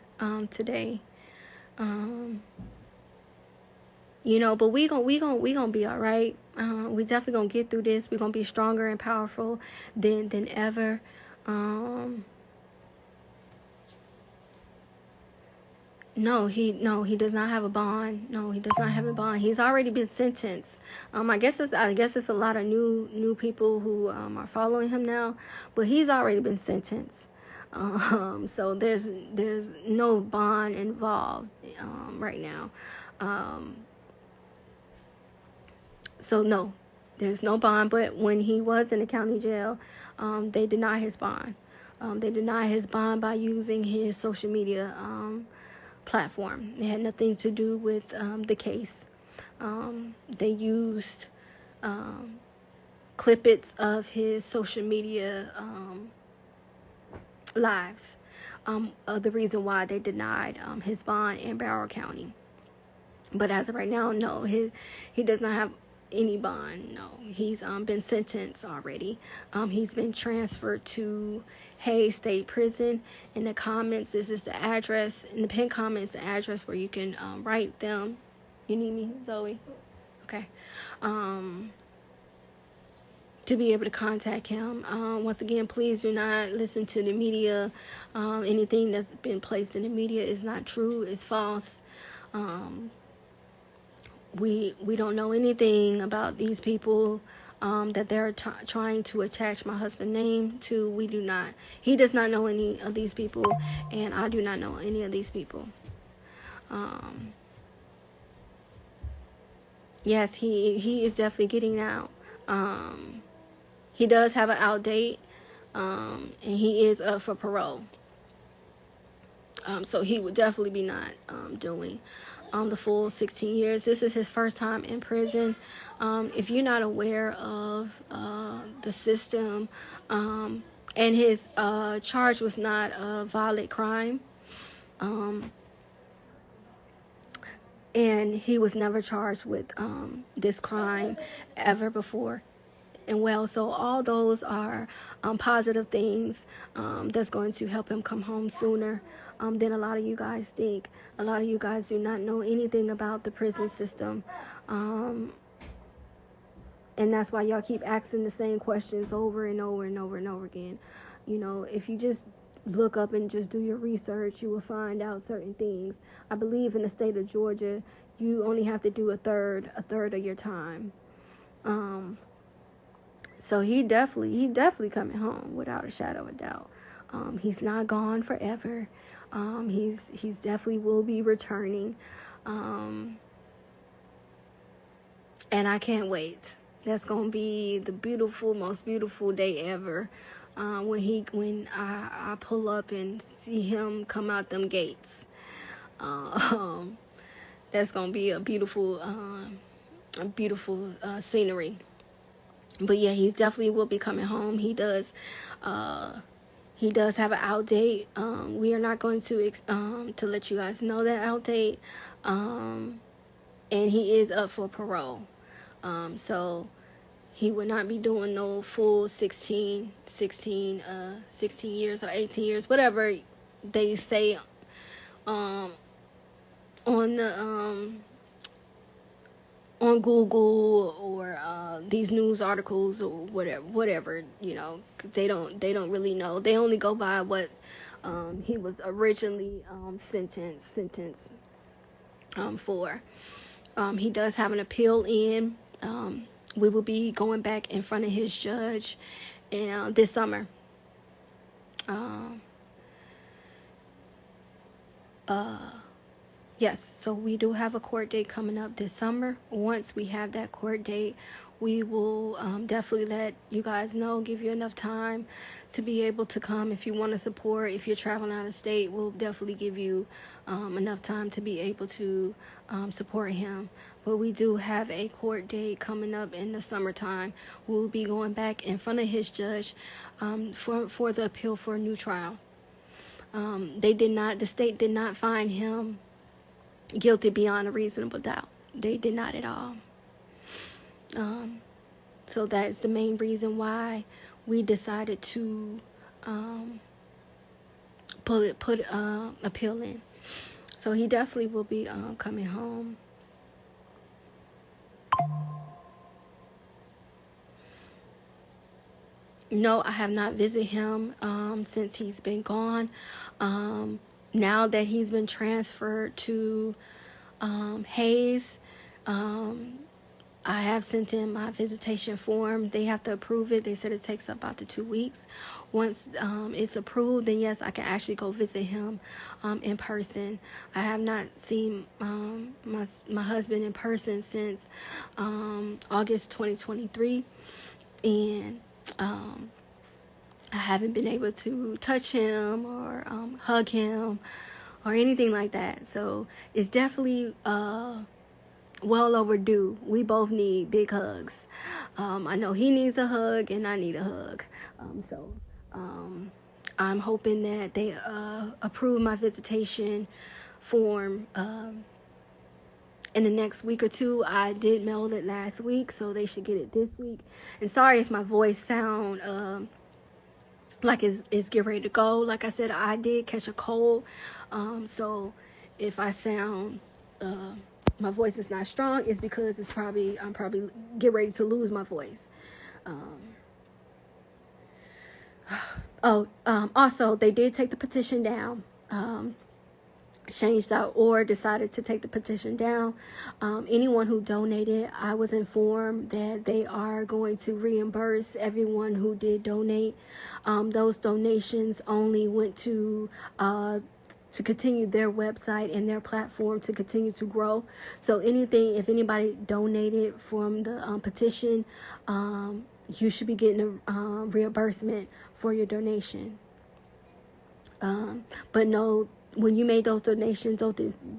You know, but we gonna be all right. We definitely gonna get through this. We're gonna be stronger and powerful than ever. No, he does not have a bond. No, he does not have a bond. He's already been sentenced. I guess it's a lot of new people who are following him now, but he's already been sentenced. So there's no bond involved right now. So no, there's no bond. But when he was in the county jail, they denied his bond. They denied his bond by using his social media platform. It had nothing to do with the case. They used clippets of his social media lives. The reason why they denied his bond in Broward County. But as of right now, no, he does not have any bond. No, he's been sentenced already. He's been transferred to Hayes State Prison. In the comments, this is the address. In the pinned comments, the address where you can write them. You need me, Zoe? Okay. To be able to contact him. Once again, please do not listen to the media. Anything that's been placed in the media is not true. It's false. We don't know anything about these people that they're trying to attach my husband's name to. We do not. He does not know any of these people, and I do not know any of these people. Yes, he is definitely getting out. He does have an out date, and he is up for parole. So he would definitely be not doing the full 16 years. This is his first time in prison. If you're not aware of the system, and his charge was not a violent crime, and he was never charged with this crime ever before. And well, so all those are positive things that's going to help him come home sooner than a lot of you guys think. A lot of you guys do not know anything about the prison system. And that's why y'all keep asking the same questions over and over and over and over again. You know, if you just look up and just do your research, you will find out certain things. I believe in the state of Georgia, you only have to do a third of your time. So he definitely coming home without a shadow of a doubt. He's not gone forever. He's definitely will be returning. And I can't wait. That's gonna be the most beautiful day ever. When I pull up and see him come out them gates. That's gonna be a beautiful scenery. But yeah, he definitely will be coming home. He does have an out date. We are not going to let you guys know that out date. And he is up for parole. So he would not be doing no full 16 years or 18 years, whatever they say on the on Google or these news articles or whatever, you know, 'cause they don't really know. They only go by what he was originally sentenced for. He does have an appeal in. We will be going back in front of his judge this summer. Yes, so we do have a court date coming up this summer. Once we have that court date, we will definitely let you guys know, give you enough time to be able to come. If you want to support, if you're traveling out of state, we'll definitely give you enough time to be able to support him. But we do have a court date coming up in the summertime. We'll be going back in front of his judge for the appeal for a new trial. The state did not find him guilty beyond a reasonable doubt. They did not at all. So that's the main reason why we decided to put appeal in. So he definitely will be coming home. No, I have not visited him since he's been gone. Now that he's been transferred to Hayes, I have sent in my visitation form. They have to approve it. They said it takes about 2 weeks. Once it's approved, then yes, I can actually go visit him in person. I have not seen my husband in person since August 2023, and I haven't been able to touch him or hug him or anything like that. So it's definitely well overdue. We both need big hugs. I know he needs a hug and I need a hug. I'm hoping that they approve my visitation form in the next week or two. I did mail it last week, so they should get it this week. And sorry if my voice sound like it's getting ready to go. Like I said, I did catch a cold, so if I sound my voice is not strong, it's because I'm probably get ready to lose my voice. Also, they did take the petition down. Change.org decided to take the petition down. Anyone who donated, I was informed that they are going to reimburse everyone who did donate. Those donations only went to continue their website and their platform to continue to grow. So if anybody donated from the petition, you should be getting a reimbursement for your donation. But no, when you made those donations,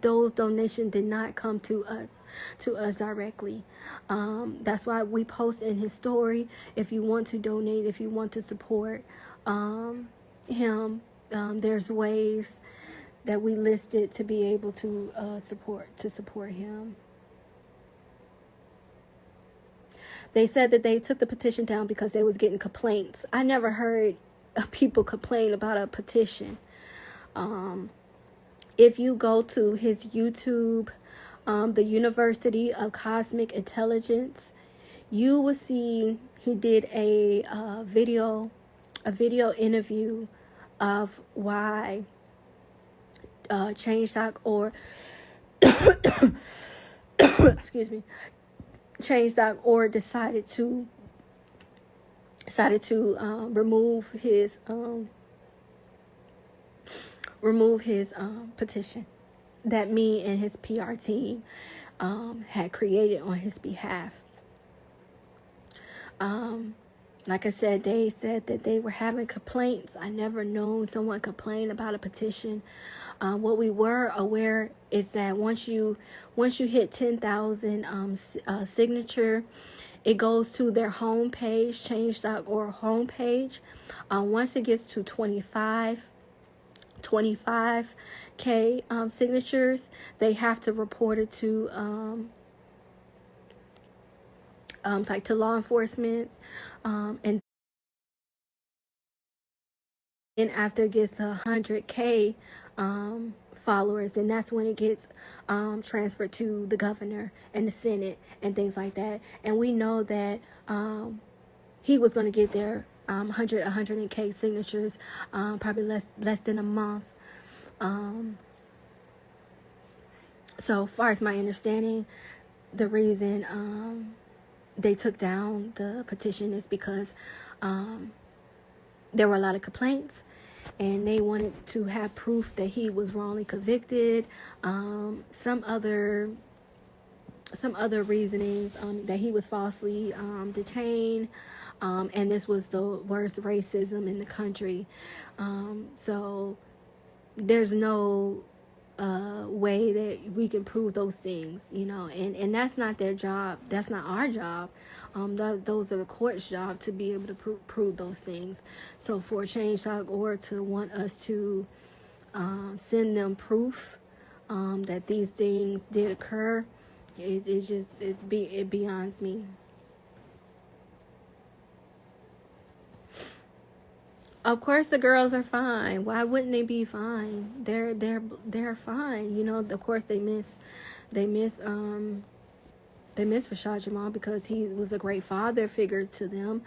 those donations did not come to us directly. That's why we post in his story. If you want to donate, if you want to support him, there's ways that we listed to be able to support him. They said that they took the petition down because they was getting complaints. I never heard people complain about a petition. If you go to his YouTube, the University of Cosmic Intelligence, you will see he did a video interview of why Change.org excuse me, Change.org decided to remove his petition that me and his PR team had created on his behalf. Like I said, they said that they were having complaints. I never known someone complain about a petition. What we were aware is that once you hit 10,000 signature, it goes to their homepage, Change.org homepage. Once it gets to 25K signatures, they have to report it to to law enforcement, and then after it gets to 100K followers, and that's when it gets transferred to the governor and the Senate and things like that. And we know that he was going to get there 100K signatures, probably less than a month. So far as my understanding, the reason they took down the petition is because there were a lot of complaints, and they wanted to have proof that he was wrongly convicted. Some other reasonings, that he was falsely detained, and this was the worst racism in the country. So there's no way that we can prove those things, and that's not their job. That's not our job. Those are the court's job to be able to prove those things. So for Change.org to want us to send them proof that these things did occur, it beyonds me. Of course, the girls are fine. Why wouldn't they be fine? They're fine. Of course, they miss Rashad Jamal because he was a great father figure to them.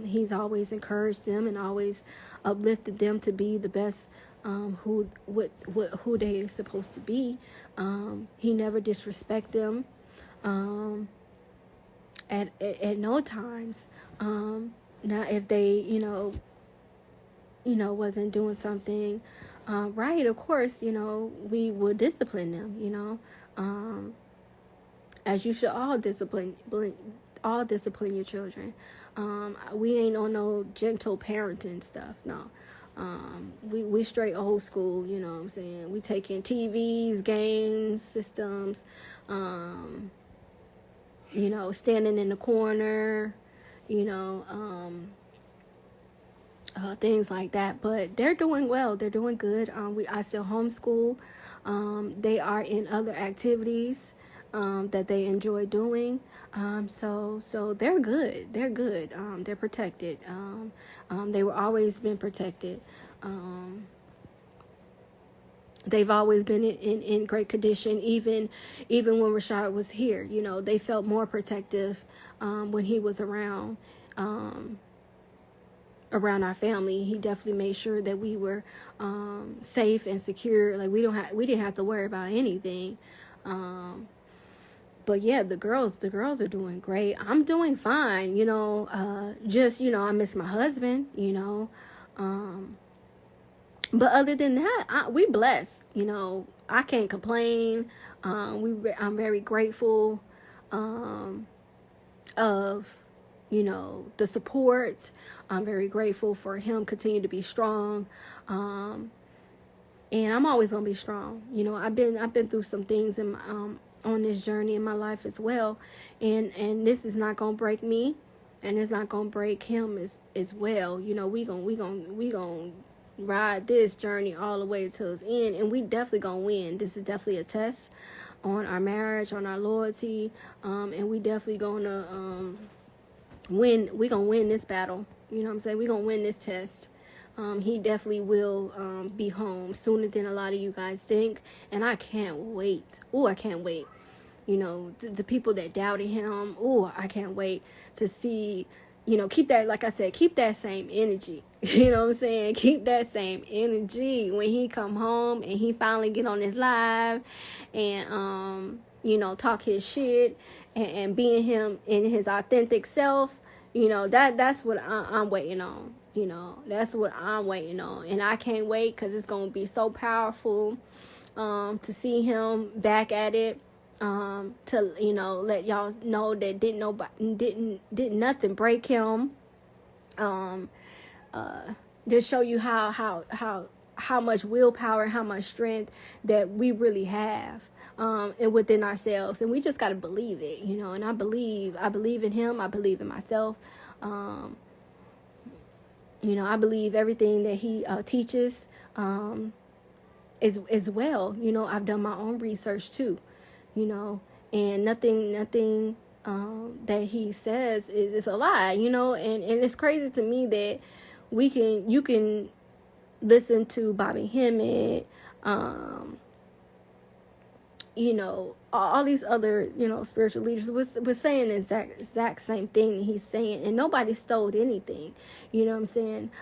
He's always encouraged them and always uplifted them to be the best who they are supposed to be. He never disrespect them at no times. Now, if they wasn't doing something right, of course, we would discipline them, as you should all discipline your children. We ain't on no gentle parenting stuff, no. We straight old school, you know what I'm saying? We taking TVs, games, systems, standing in the corner, things like that. But they're doing well. They're doing good. I still homeschool. They are in other activities that they enjoy doing. So they're good. They're good. They're protected. They were always been protected. They've always been in great condition, even when Rashad was here. You know, they felt more protective when he was around our family. He definitely made sure that we were safe and secure. Like we didn't have to worry about anything. But yeah, the girls are doing great. I'm doing fine. You know, just, you know, I miss my husband. You know. But other than that, we blessed. You know, I can't complain. I'm very grateful of, you know, the support. I'm very grateful for him continue to be strong. And I'm always gonna be strong. You know, I've been through some things in my, on this journey in my life as well, and this is not gonna break me, and it's not gonna break him as well. You know, we gonna ride this journey all the way to its end, and we definitely gonna win. This is definitely a test on our marriage, on our loyalty, and we definitely gonna win. We gonna win this battle. You know what I'm saying? We gonna win this test. He definitely will be home sooner than a lot of you guys think, and I can't wait. Oh, I can't wait. You know, the people that doubted him, oh, I can't wait to see. You know, keep that, like I said, keep that same energy. You know what I'm saying? Keep that same energy when he come home and he finally get on his live and, you know, talk his shit and being him in his authentic self. You know, that's what I'm waiting on. You know, that's what I'm waiting on. And I can't wait because it's going to be so powerful to see him back at it. To, you know, let y'all know that didn't nothing break him. Just show you how much willpower, how much strength that we really have and within ourselves, and we just got to believe it, you know. And I believe in him. I believe in myself. You know, I believe everything that he teaches is well. You know, I've done my own research too. You know, and nothing that he says is a lie, you know, and it's crazy to me that you can listen to Bobby Hemmett, you know, all these other, you know, spiritual leaders was saying the exact same thing he's saying, and nobody stole anything, you know what I'm saying?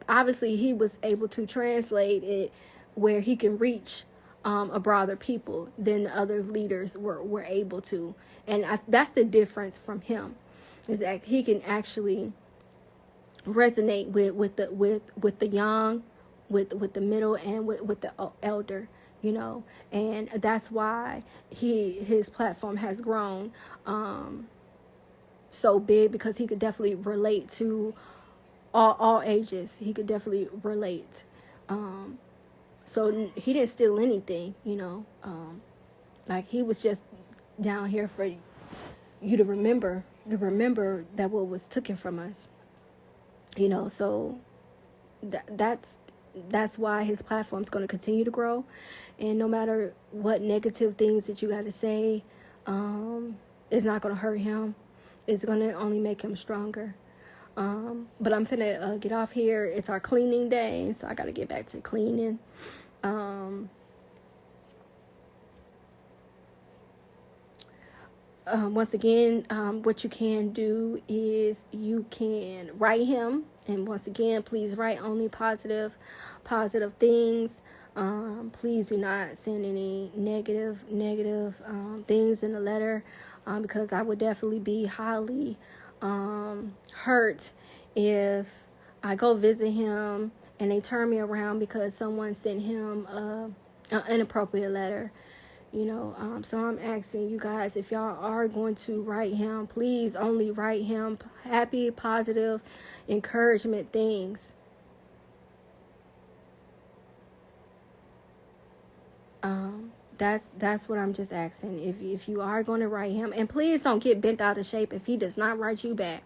Obviously he was able to translate it where he can reach a broader people than the other leaders were able to, and that's the difference from him, is that he can actually resonate with the young, with the middle, and with the elder, you know. And that's why his platform has grown so big, because he could definitely relate to all ages. He could definitely relate. So he didn't steal anything, you know. Like, he was just down here for you to remember that what was taken from us, you know. So that's why his platform's going to continue to grow, and no matter what negative things that you got to say, it's not going to hurt him. It's going to only make him stronger. But I'm finna get off here. It's our cleaning day, so I got to get back to cleaning. Once again, what you can do is you can write him, and once again, please write only positive things. Please do not send any negative things in the letter, because I would definitely be highly hurt if I go visit him and they turn me around because someone sent him an inappropriate letter, you know. So I'm asking you guys, if y'all are going to write him, please only write him happy, positive, encouragement things. That's what I'm just asking. If you are going to write him, and please don't get bent out of shape if he does not write you back.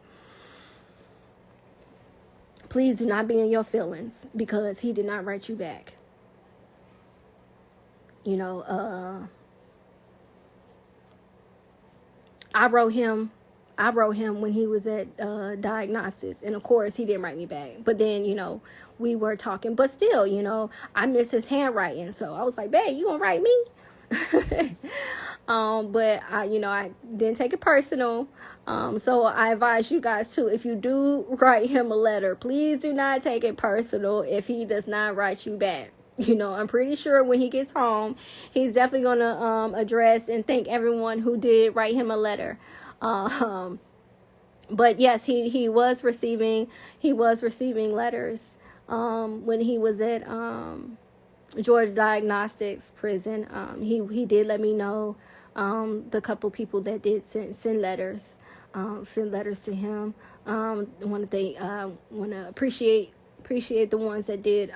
Please do not be in your feelings because he did not write you back. You know, I wrote him when he was at diagnosis, and of course he didn't write me back. But then, you know, we were talking, but still, you know, I miss his handwriting, so I was like, babe, you gonna write me? But I didn't take it personal. So I advise you guys too, if you do write him a letter, please do not take it personal if he does not write you back. You know, I'm pretty sure when he gets home, he's definitely gonna address and thank everyone who did write him a letter. But yes, he was receiving letters when he was at Georgia Diagnostics prison. He did let me know the couple people that did send letters to him. Want to appreciate the ones that did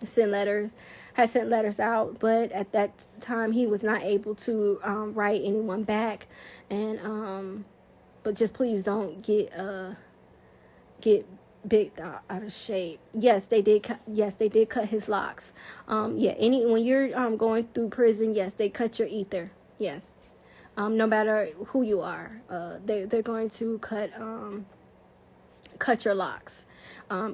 sent letters out, but at that time he was not able to write anyone back. And but just please don't get big out of shape. Yes, they did cut his locks. When you're going through prison, yes, they cut your ether. Yes. No matter who you are, they're going to cut your locks.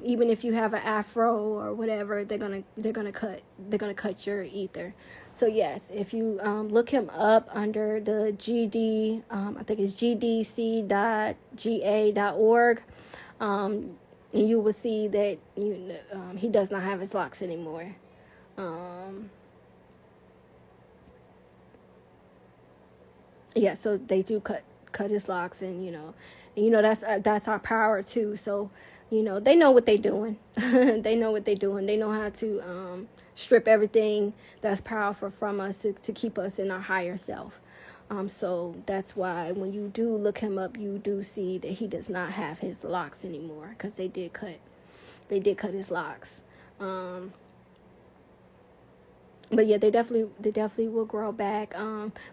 Even if you have an afro or whatever, they're gonna cut your ether. So yes, if you look him up under the GD, I think it's gdc.ga.org, and you will see that he does not have his locks anymore. Yeah, so they do cut his locks, and that's our power too. So they know what they're doing. They know what they're doing. They know how to strip everything that's powerful from us to keep us in our higher self. So that's why when you do look him up, you do see that he does not have his locks anymore, because they did cut his locks. But yeah, they definitely will grow back.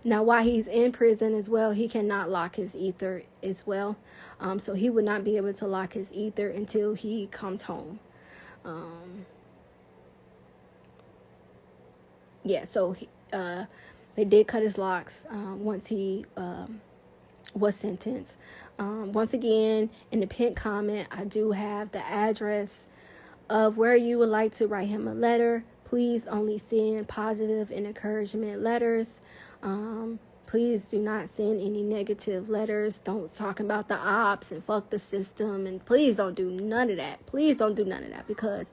Now, while he's in prison as well, he cannot lock his ether as well. So he would not be able to lock his ether until he comes home. So they did cut his locks once he was sentenced. Once again, in the pinned comment, I do have the address of where you would like to write him a letter. Please only send positive and encouragement letters. Please do not send any negative letters. Don't talk about the ops and fuck the system. And please don't do none of that. Please don't do none of that, because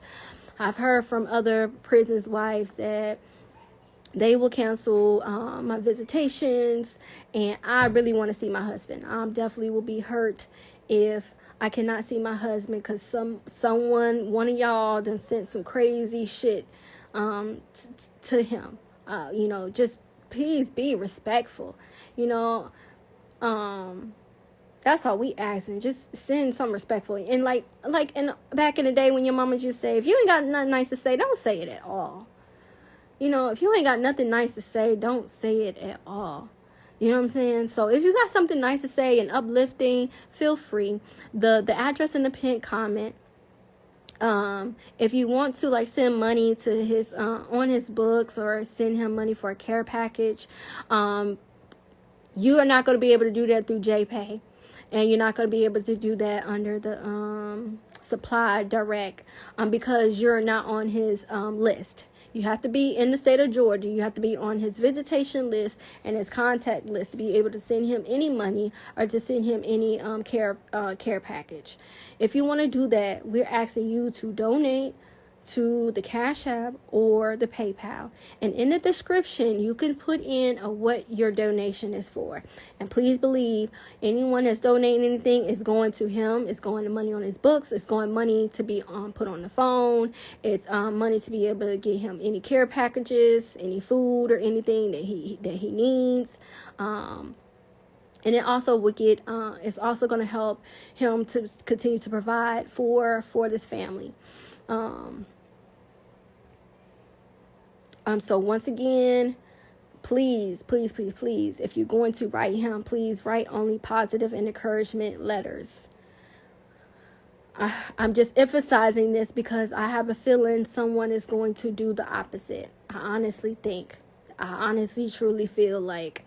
I've heard from other prisoners' wives that they will cancel my visitations, and I really want to see my husband. I definitely will be hurt if I cannot see my husband, because one of y'all done sent some crazy shit to him. Just please be respectful. That's all we asking. Just send something respectful. And like back in the day when your mama used to say, if you ain't got nothing nice to say, don't say it at all. If you ain't got nothing nice to say, don't say it at all. You know what I'm saying? So if you got something nice to say and uplifting, feel free. The address in the pinned comment. If you want to send money to his on his books, or send him money for a care package, you are not going to be able to do that through JPay, and you're not going to be able to do that under the Supply Direct, because you're not on his list. You have to be in the state of Georgia. You have to be on his visitation list and his contact list to be able to send him any money or to send him any care package. If you want to do that, we're asking you to donate to the Cash App or the PayPal. And in the description, you can put in what your donation is for. And please believe, anyone that's donating anything is going to him. It's going to money on his books. It's going money to be put on the phone. It's money to be able to get him any care packages, any food or anything that he needs. And it also would get, it's also going to help him to continue to provide for this family. So once again, please, if you're going to write him, please write only positive and encouragement letters. I'm just emphasizing this because I have a feeling someone is going to do the opposite. I honestly truly feel like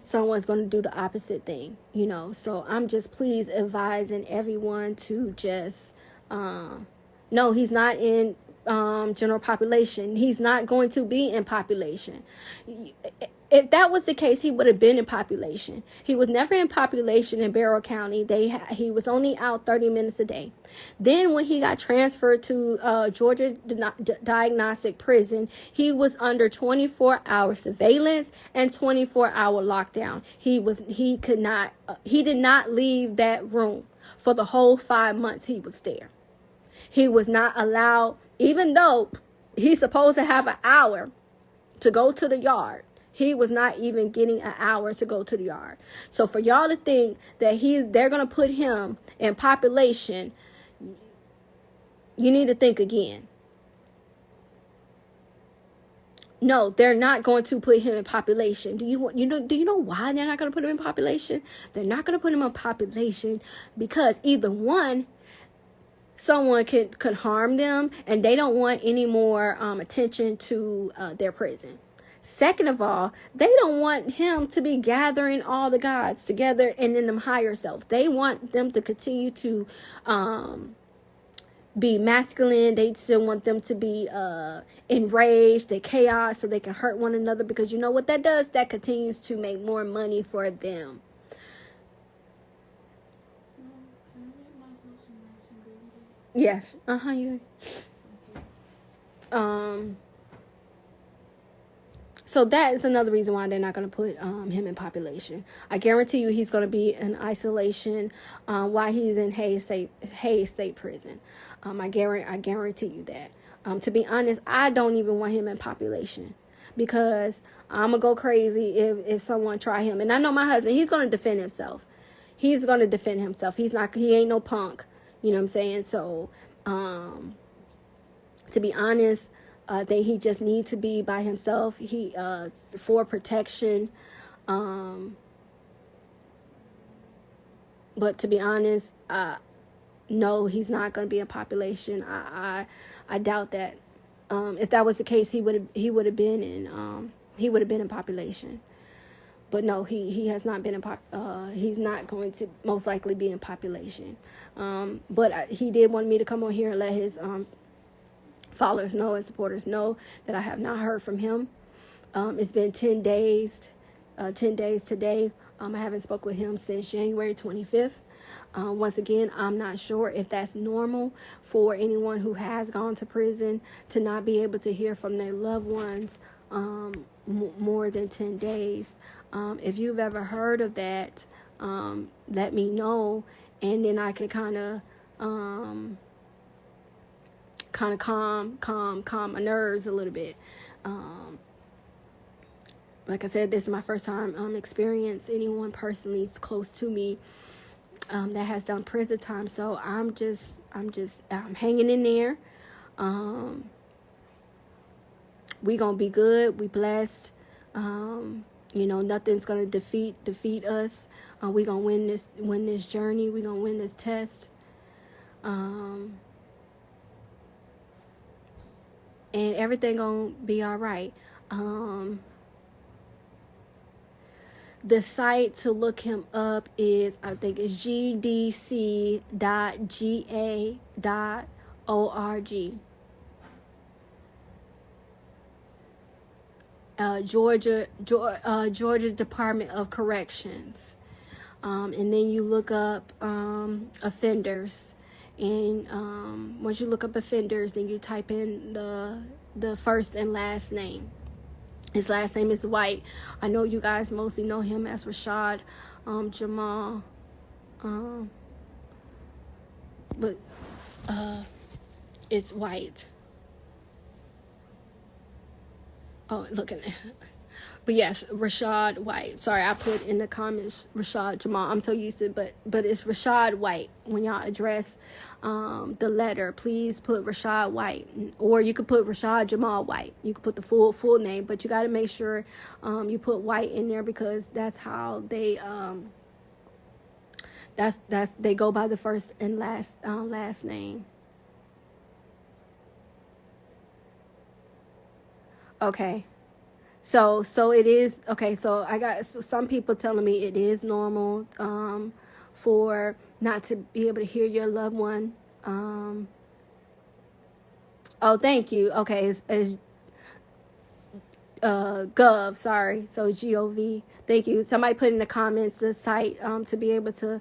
someone's going to do the opposite thing, you know. So I'm just please advising everyone to just, no, he's not in general population. He's not going to be in population. If that was the case, he would have been in population. He was never in population in Barrow County. He was only out 30 minutes a day. Then when he got transferred to Georgia Diagnostic Prison, he was under 24-hour surveillance and 24-hour lockdown. He did not leave that room for the whole 5 months he was there. He was not allowed, even though he's supposed to have an hour to go to the yard. He was not even getting an hour to go to the yard. So for y'all to think that they're going to put him in population, you need to think again. No, they're not going to put him in population. Do you know why they're not going to put him in population? They're not going to put him in population because either one, someone could harm them, and they don't want any more attention to their prison. Second of all, they don't want him to be gathering all the gods together and in them higher self. They want them to continue to be masculine. They still want them to be enraged and chaos so they can hurt one another, because you know what that does? That continues to make more money for them. Yes. You. So that is another reason why they're not going to put him in population. I guarantee you he's going to be in isolation while he's in Hayes State Prison. I guarantee you that. To be honest, I don't even want him in population because I'm going to go crazy if someone try him. And I know my husband, he's going to defend himself. He ain't no punk. You know what I'm saying? So, to be honest, I think he just needs to be by himself. For protection. But to be honest, no, he's not going to be in population. I doubt that. If that was the case, he would have been in population. But no, he has not been he's not going to most likely be in population. But he did want me to come on here and let his followers know and supporters know that I have not heard from him. It's been 10 days. 10 days today. I haven't spoke with him since January 25th. Once again, I'm not sure if that's normal for anyone who has gone to prison to not be able to hear from their loved ones more than 10 days. If you've ever heard of that, let me know, and then I can kind of calm my nerves a little bit. Like I said, this is my first time experience anyone personally close to me that has done prison time. So I'm hanging in there. We gonna be good. We blessed. Nothing's gonna defeat us. We gonna win this journey. We gonna win this test. And everything gonna be all right. The site to look him up is, I think it's gdc.ga.org. Georgia Department of Corrections. And then you look up offenders. And once you look up offenders, then you type in the first and last name. His last name is White. I know you guys mostly know him as Rashad Jamal. But it's White. Oh, looking. But yes, Rashad White. Sorry, I put in the comments Rashad Jamal. I'm so used to it, but it's Rashad White. When y'all address the letter, please put Rashad White, or you could put Rashad Jamal White. You could put the full name, but you got to make sure you put White in there, because that's how they That's they go by the first and last name. Okay. So it is okay. So I got some people telling me it is normal for not to be able to hear your loved one. Oh, thank you. Okay, it's Gov. Sorry, so GOV. Thank you. Somebody put in the comments the site to be able to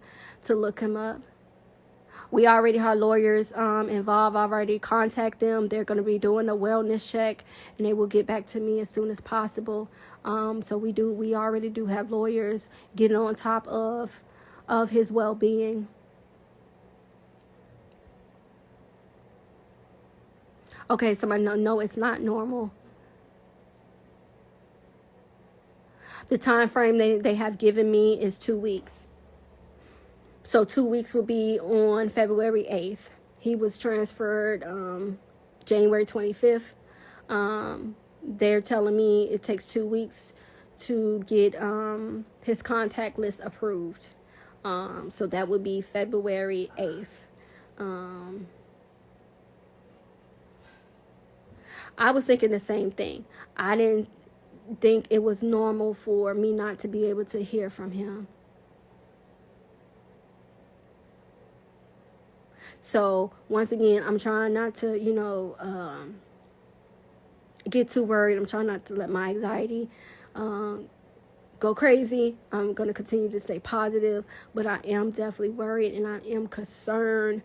look him up. We already have lawyers involved. I've already contacted them. They're going to be doing a wellness check, and they will get back to me as soon as possible. So we already do have lawyers getting on top of his well-being. Okay, somebody no, it's not normal. The time frame they have given me is 2 weeks. So 2 weeks will be on February 8th. He was transferred January 25th. They're telling me it takes 2 weeks to get his contact list approved. So that would be February 8th. I was thinking the same thing. I didn't think it was normal for me not to be able to hear from him. So once again, I'm trying not to, get too worried. I'm trying not to let my anxiety go crazy. I'm going to continue to stay positive, but I am definitely worried and I am concerned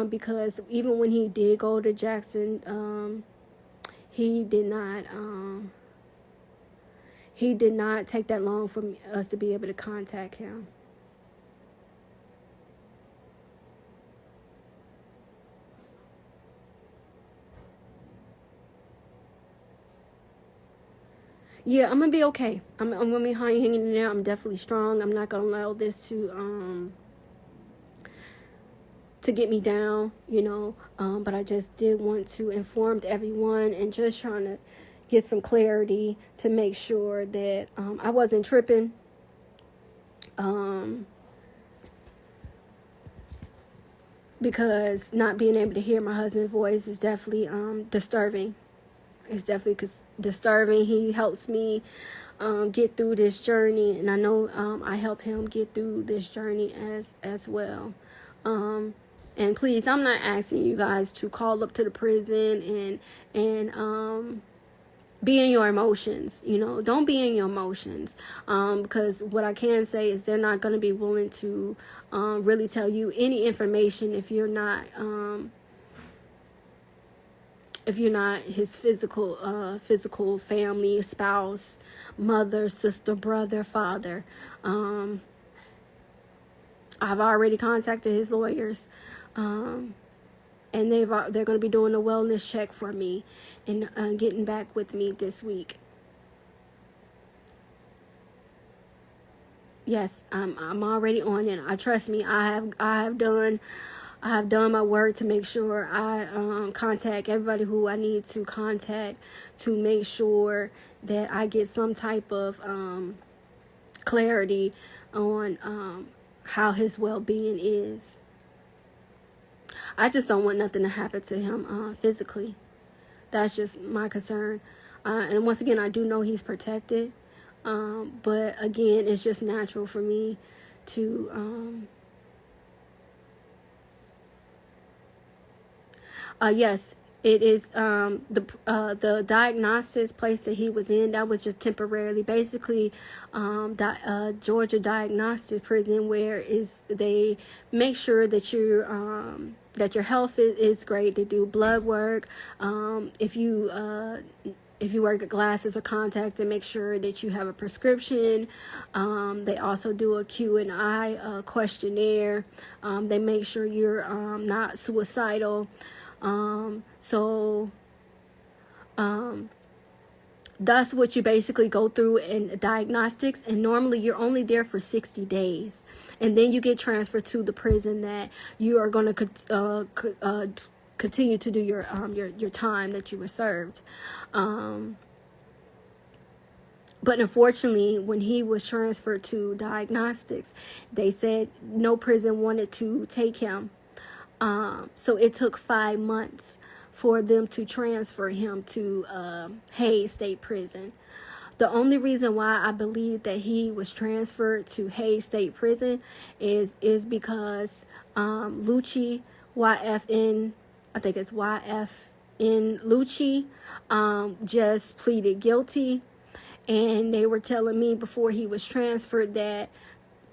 because even when he did go to Jackson, he did not take that long for us to be able to contact him. Yeah, I'm gonna be okay. I'm gonna be hanging in there. I'm definitely strong. I'm not gonna allow this to get me down, but I just did want to inform everyone and just trying to get some clarity to make sure that I wasn't tripping. Because not being able to hear my husband's voice is definitely disturbing. It's definitely disturbing. He helps me get through this journey, and I know I help him get through this journey as well. And please, I'm not asking you guys to call up to the prison and be in your emotions. Don't be in your emotions, because what I can say is they're not going to be willing to really tell you any information if you're not his physical family, spouse, mother, sister, brother, father. I've already contacted his lawyers, and they're going to be doing a wellness check for me and getting back with me this week. Yes, I'm already on it. Trust me. I have done my work to make sure I contact everybody who I need to contact to make sure that I get some type of clarity on how his well-being is. I just don't want nothing to happen to him physically. That's just my concern. And once again, I do know he's protected. But again, it's just natural for me to yes, it is the diagnostics place that he was in, that was just temporarily. Basically, Georgia Diagnostic Prison, where they make sure that your health is great. They do blood work. If you wear glasses or contacts, and make sure that you have a prescription. They also do a Q&I questionnaire. They make sure you're not suicidal. That's what you basically go through in diagnostics, and normally you're only there for 60 days, and then you get transferred to the prison that you are going to continue to do your time that you were served. But But unfortunately, when he was transferred to diagnostics, they said no prison wanted to take him. So it took 5 months for them to transfer him to Hayes State Prison. The only reason why I believe that he was transferred to Hayes State Prison is because Lucci, YFN, I think it's YFN Lucci, just pleaded guilty. And they were telling me before he was transferred that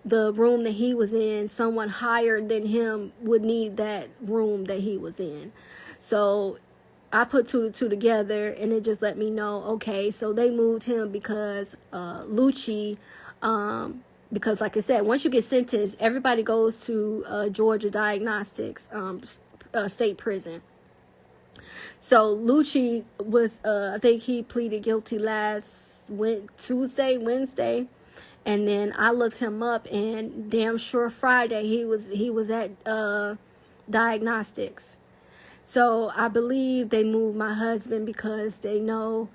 the room that he was in, someone higher than him would need that room that he was in. So I put 2 to 2 together, and it just let me know, okay, so they moved him because Lucci, because like I said, once you get sentenced, everybody goes to Georgia Diagnostics State Prison. So Lucci was, I think he pleaded guilty Wednesday, and then I looked him up, and damn sure Friday he was at diagnostics. So I believe they moved my husband because they know,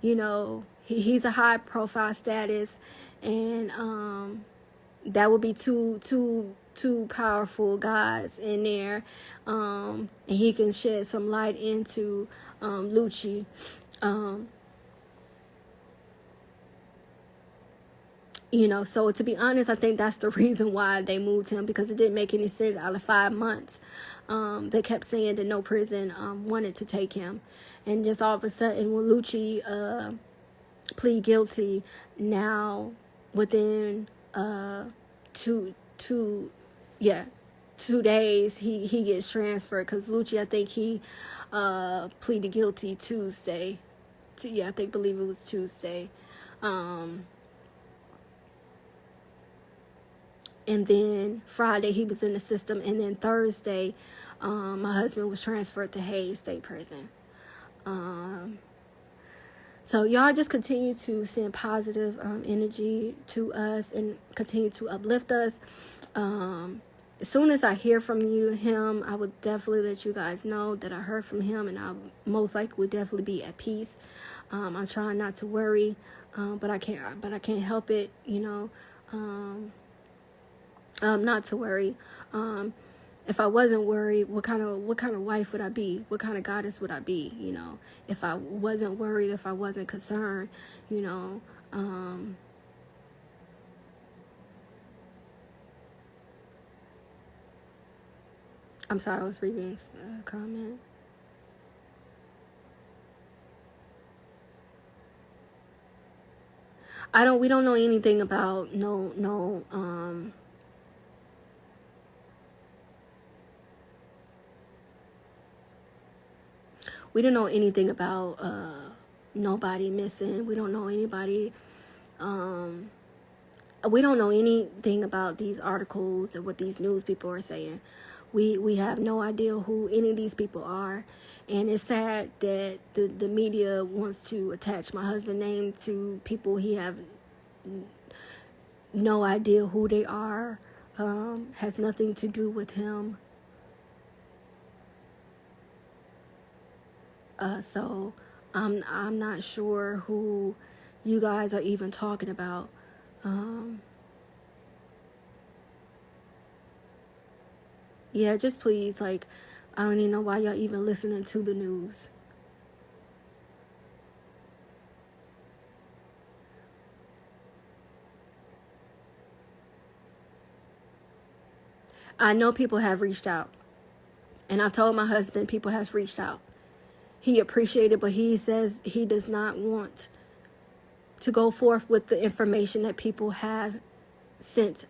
you know, he's a high profile status, and that would be two powerful guys in there, and he can shed some light into Lucci. You know, so to be honest, I think that's the reason why they moved him, because it didn't make any sense. Out of 5 months, they kept saying that no prison wanted to take him, and just all of a sudden, when Lucci plead guilty, now within 2 days he gets transferred, because Lucci, I think he pleaded guilty Tuesday. I believe it was Tuesday. And then Friday he was in the system, and then Thursday my husband was transferred to Hayes State Prison. So y'all just continue to send positive energy to us and continue to uplift us. As soon as I hear from him, I would definitely let you guys know that I heard from him, and I most likely would definitely be at peace. I'm trying not to worry, but I can't help it, you know. Not to worry. If I wasn't worried, what kind of wife would I be? What kind of goddess would I be? You know, if I wasn't worried, if I wasn't concerned, you know. I'm sorry, I was reading a comment. We don't know anything about we don't know anything about nobody missing. We don't know anybody. We don't know anything about these articles and what these news people are saying. We have no idea who any of these people are. And it's sad that the media wants to attach my husband's name to people he have no idea who they are. Has nothing to do with him. So I'm not sure who you guys are even talking about. Yeah, just please, like, I don't even know why y'all even listening to the news. I know people have reached out, and I've told my husband people have reached out. He appreciated, but he says he does not want to go forth with the information that people have sent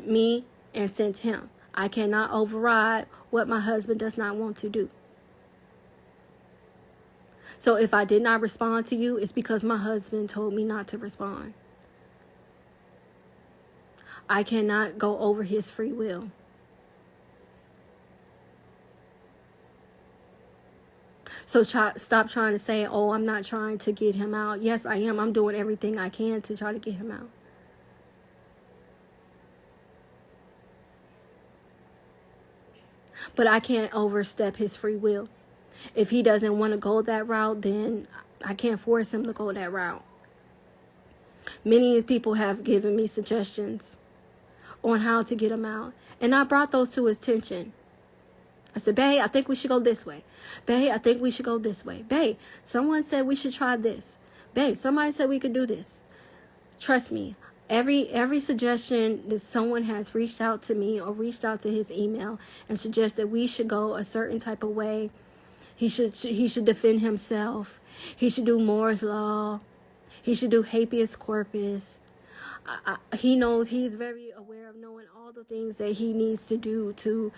me and sent him. I cannot override what my husband does not want to do. So if I did not respond to you, it's because my husband told me not to respond. I cannot go over his free will. So stop trying to say, oh, I'm not trying to get him out. Yes, I am. I'm doing everything I can to try to get him out. But I can't overstep his free will. If he doesn't want to go that route, then I can't force him to go that route. Many people have given me suggestions on how to get him out. And I brought those to his attention. I said, babe, I think we should go this way. Babe, I think we should go this way. Babe, someone said we should try this. Babe, somebody said we could do this. Trust me, every suggestion that someone has reached out to me or reached out to his email and suggested we should go a certain type of way. He should defend himself. He should do Moore's Law. He should do habeas corpus. He knows, he's very aware of knowing all the things that he needs to do to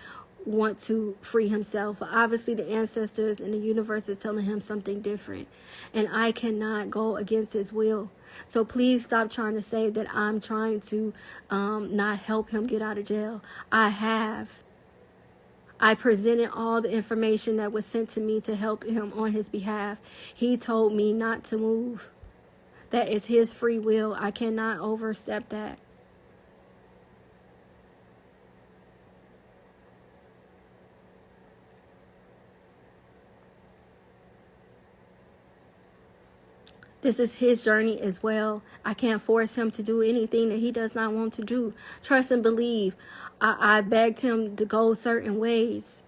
want to free himself. Obviously, the ancestors and the universe is telling him something different. And I cannot go against his will. So please stop trying to say that I'm trying to not help him get out of jail. I presented all the information that was sent to me to help him on his behalf. He told me not to move. That is his free will. I cannot overstep that. This is his journey as well. I can't force him to do anything that he does not want to do. Trust and believe. I begged him to go certain ways.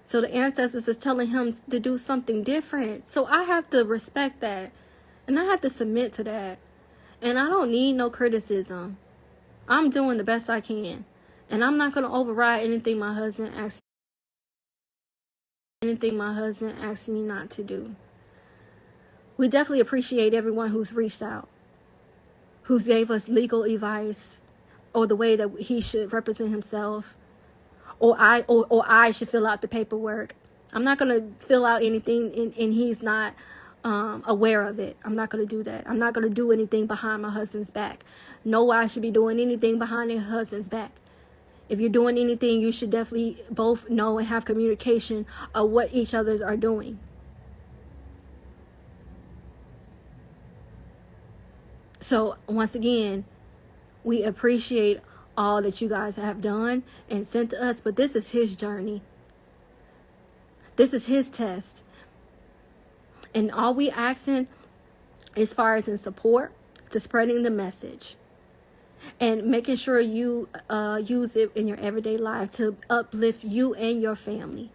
So the ancestors is telling him to do something different. So I have to respect that. And I have to submit to that. And I don't need no criticism. I'm doing the best I can. And I'm not going to override anything my husband asks me not to do. We definitely appreciate everyone who's reached out, who's gave us legal advice, or the way that he should represent himself, or I should fill out the paperwork. I'm not going to fill out anything and he's not aware of it. I'm not going to do that. I'm not going to do anything behind my husband's back. No one should be doing anything behind their husband's back. If you're doing anything, you should definitely both know and have communication of what each others are doing. So once again, we appreciate all that you guys have done and sent to us, but this is his journey. This is his test. And all we asking, as far as in support, to spreading the message and making sure you use it in your everyday life to uplift you and your family.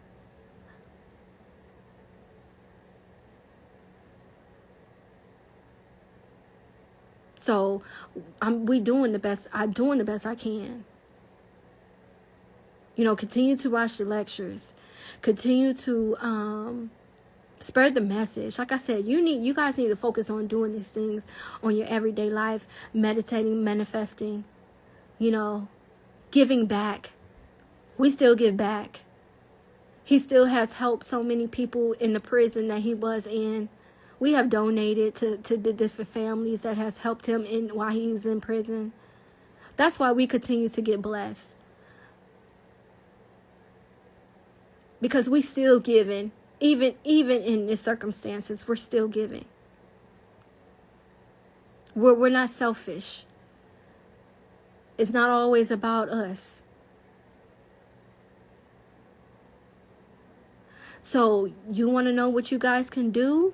So we doing the best. I'm doing the best I can. You know, continue to watch the lectures. Continue to spread the message. Like I said, you guys need to focus on doing these things on your everyday life, meditating, manifesting, you know, giving back. We still give back. He still has helped so many people in the prison that he was in. We have donated to the different families that has helped him while he was in prison. That's why we continue to get blessed. Because we still giving. Even in the circumstances, we're still giving. We're not selfish. It's not always about us. So you want to know what you guys can do?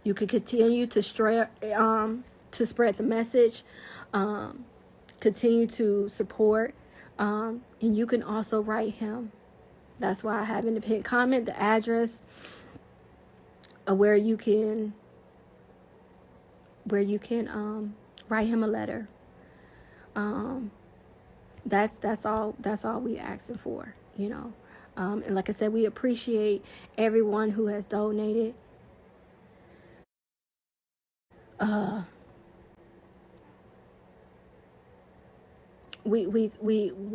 You can continue to spread the message, continue to support, and you can also write him. That's why I have in the pinned comment the address where you can write him a letter. That's all we asking for, you know. And like I said, we appreciate everyone who has donated. We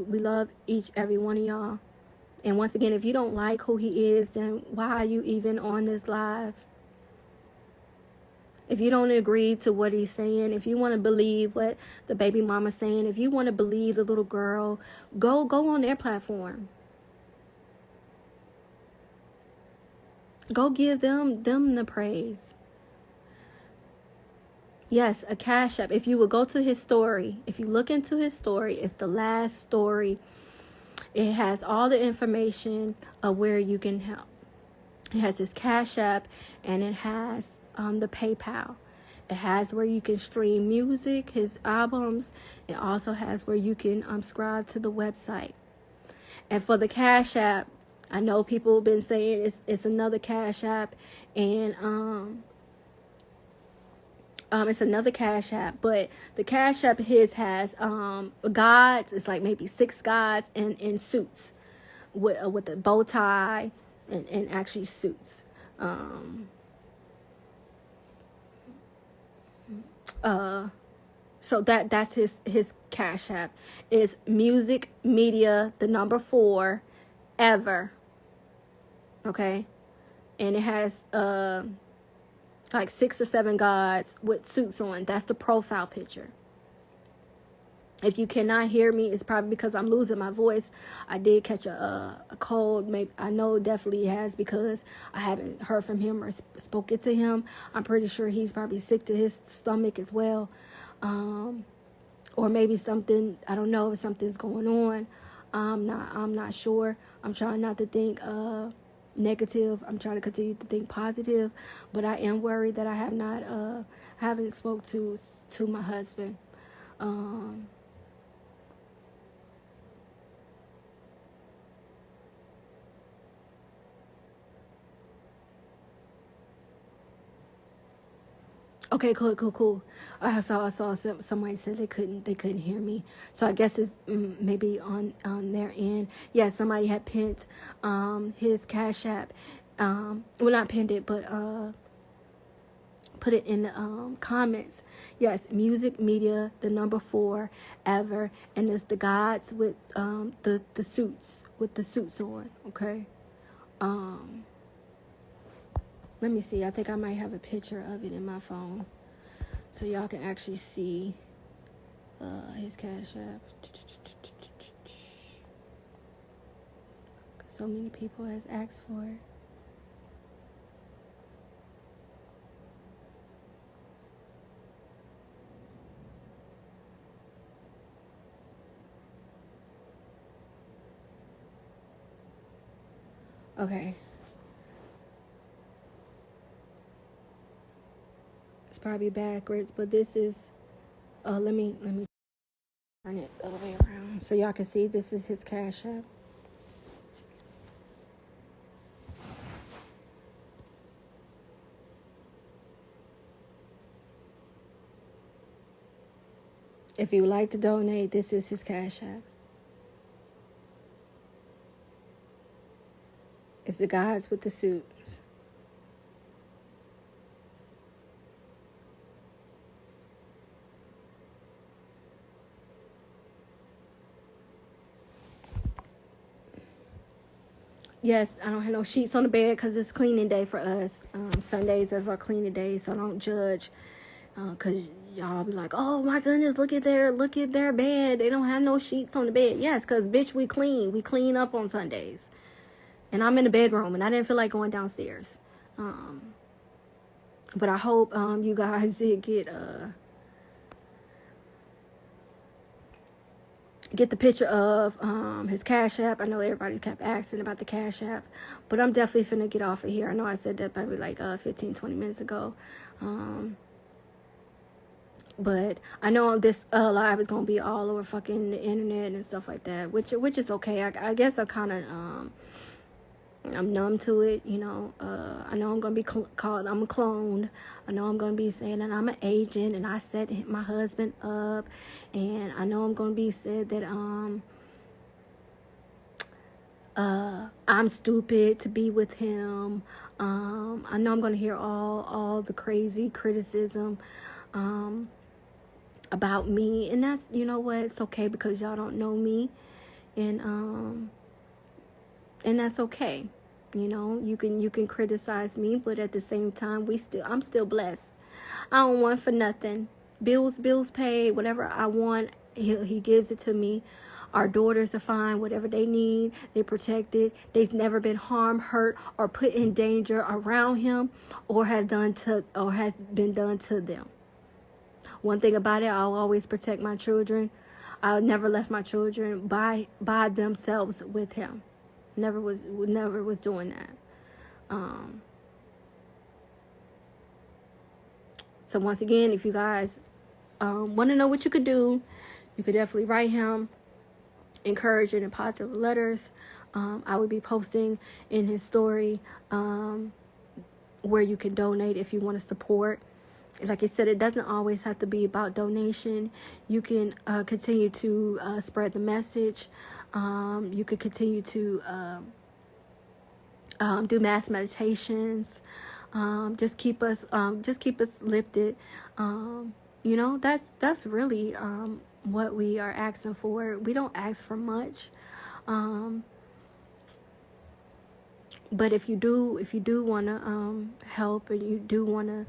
love every one of y'all. And once again, if you don't like who he is, then why are you even on this live? If you don't agree to what he's saying, if you want to believe what the baby mama's saying, if you want to believe the little girl, go on their platform. Go give them the praise. Yes, a Cash App. If you would go to his story, if you look into his story, it's the last story. It has all the information of where you can help. It has his Cash App and it has the PayPal. It has where you can stream music, his albums. It also has where you can subscribe to the website. And for the Cash App, I know people have been saying it's another Cash App, and it's another Cash App, but the Cash App his has guys. It's like maybe 6 guys in suits with a bow tie and actually suits. So that's his Cash App is music media the number 4 ever. Okay, and it has like 6 or 7 guys with suits on. That's the profile picture. If you cannot hear me, it's probably because I'm losing my voice. I did catch a cold. Maybe I know definitely has, because I haven't heard from him or spoken to him. I'm pretty sure he's probably sick to his stomach as well. Or maybe something, I don't know if something's going on. I'm not sure. I'm trying not to think negative. I'm trying to continue to think positive, but I am worried that I haven't spoke to my husband. Okay, cool. I saw somebody said they couldn't hear me. So I guess it's maybe on their end. Yeah, somebody had pinned his Cash App. Well, not pinned it, but put it in the comments. Yes, music media the number 4 ever, and it's the guys with the suits on. Okay. Let me see. I think I might have a picture of it in my phone, so y'all can actually see his Cash App. So many people has asked for it. Okay. It's probably backwards, but this is let me turn it the other way around so y'all can see. This is his Cash App. If you would like to donate, this is his Cash App. It's the guys with the suits. Yes, I don't have no sheets on the bed because it's cleaning day for us. Sundays is our cleaning day, so don't judge. Because y'all be like, oh my goodness, look at their bed. They don't have no sheets on the bed. Yes, because bitch, we clean. We clean up on Sundays. And I'm in the bedroom, and I didn't feel like going downstairs. But I hope you guys did get the picture of his Cash App. I know everybody kept asking about the Cash Apps, but I'm definitely finna get off of here. I know I said that probably like 15-20 minutes ago. But I know this live is gonna be all over fucking the internet and stuff like that, which is okay. I guess I kind of I'm numb to it, you know. I know I'm gonna be called I'm a clone. I know I'm gonna be saying that I'm an agent and I set my husband up, and I know I'm gonna be said that I'm stupid to be with him. I know I'm gonna hear all the crazy criticism about me, and that's, you know what, it's okay because y'all don't know me, and that's okay. You know, you can criticize me, but at the same time, I'm still blessed. I don't want for nothing. Bills paid, whatever I want, he gives it to me. Our daughters are fine, whatever they need, they're protected. They've never been harmed, hurt, or put in danger around him, or has been done to them. One thing about it, I'll always protect my children. I'll never left my children by themselves with him. Never was doing that. So once again, if you guys want to know what you could do, you could definitely write him encouraging and positive letters. I would be posting in his story where you can donate if you want to support. Like I said, it doesn't always have to be about donation. You can continue to spread the message. You could continue to do mass meditations. Just keep us lifted. You know, that's really what we are asking for. We don't ask for much. But if you do want to help, and you do want to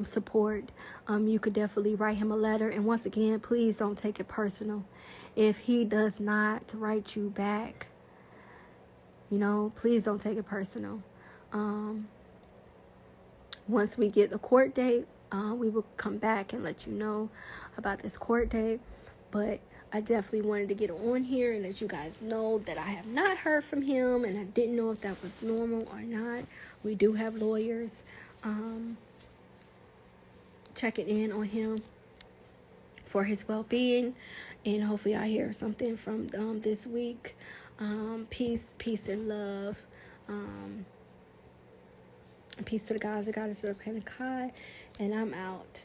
support, you could definitely write him a letter. And once again, please don't take it personal. If he does not write you back, you know, please don't take it personal. Once we get the court date, we will come back and let you know about this court date. But I definitely wanted to get on here and let you guys know that I have not heard from him, and I didn't know if that was normal or not. We do have lawyers checking in on him for his well-being, and hopefully I hear something from this week. Peace and love. Peace to the guys, the goddess of the Pentecost, and I'm out.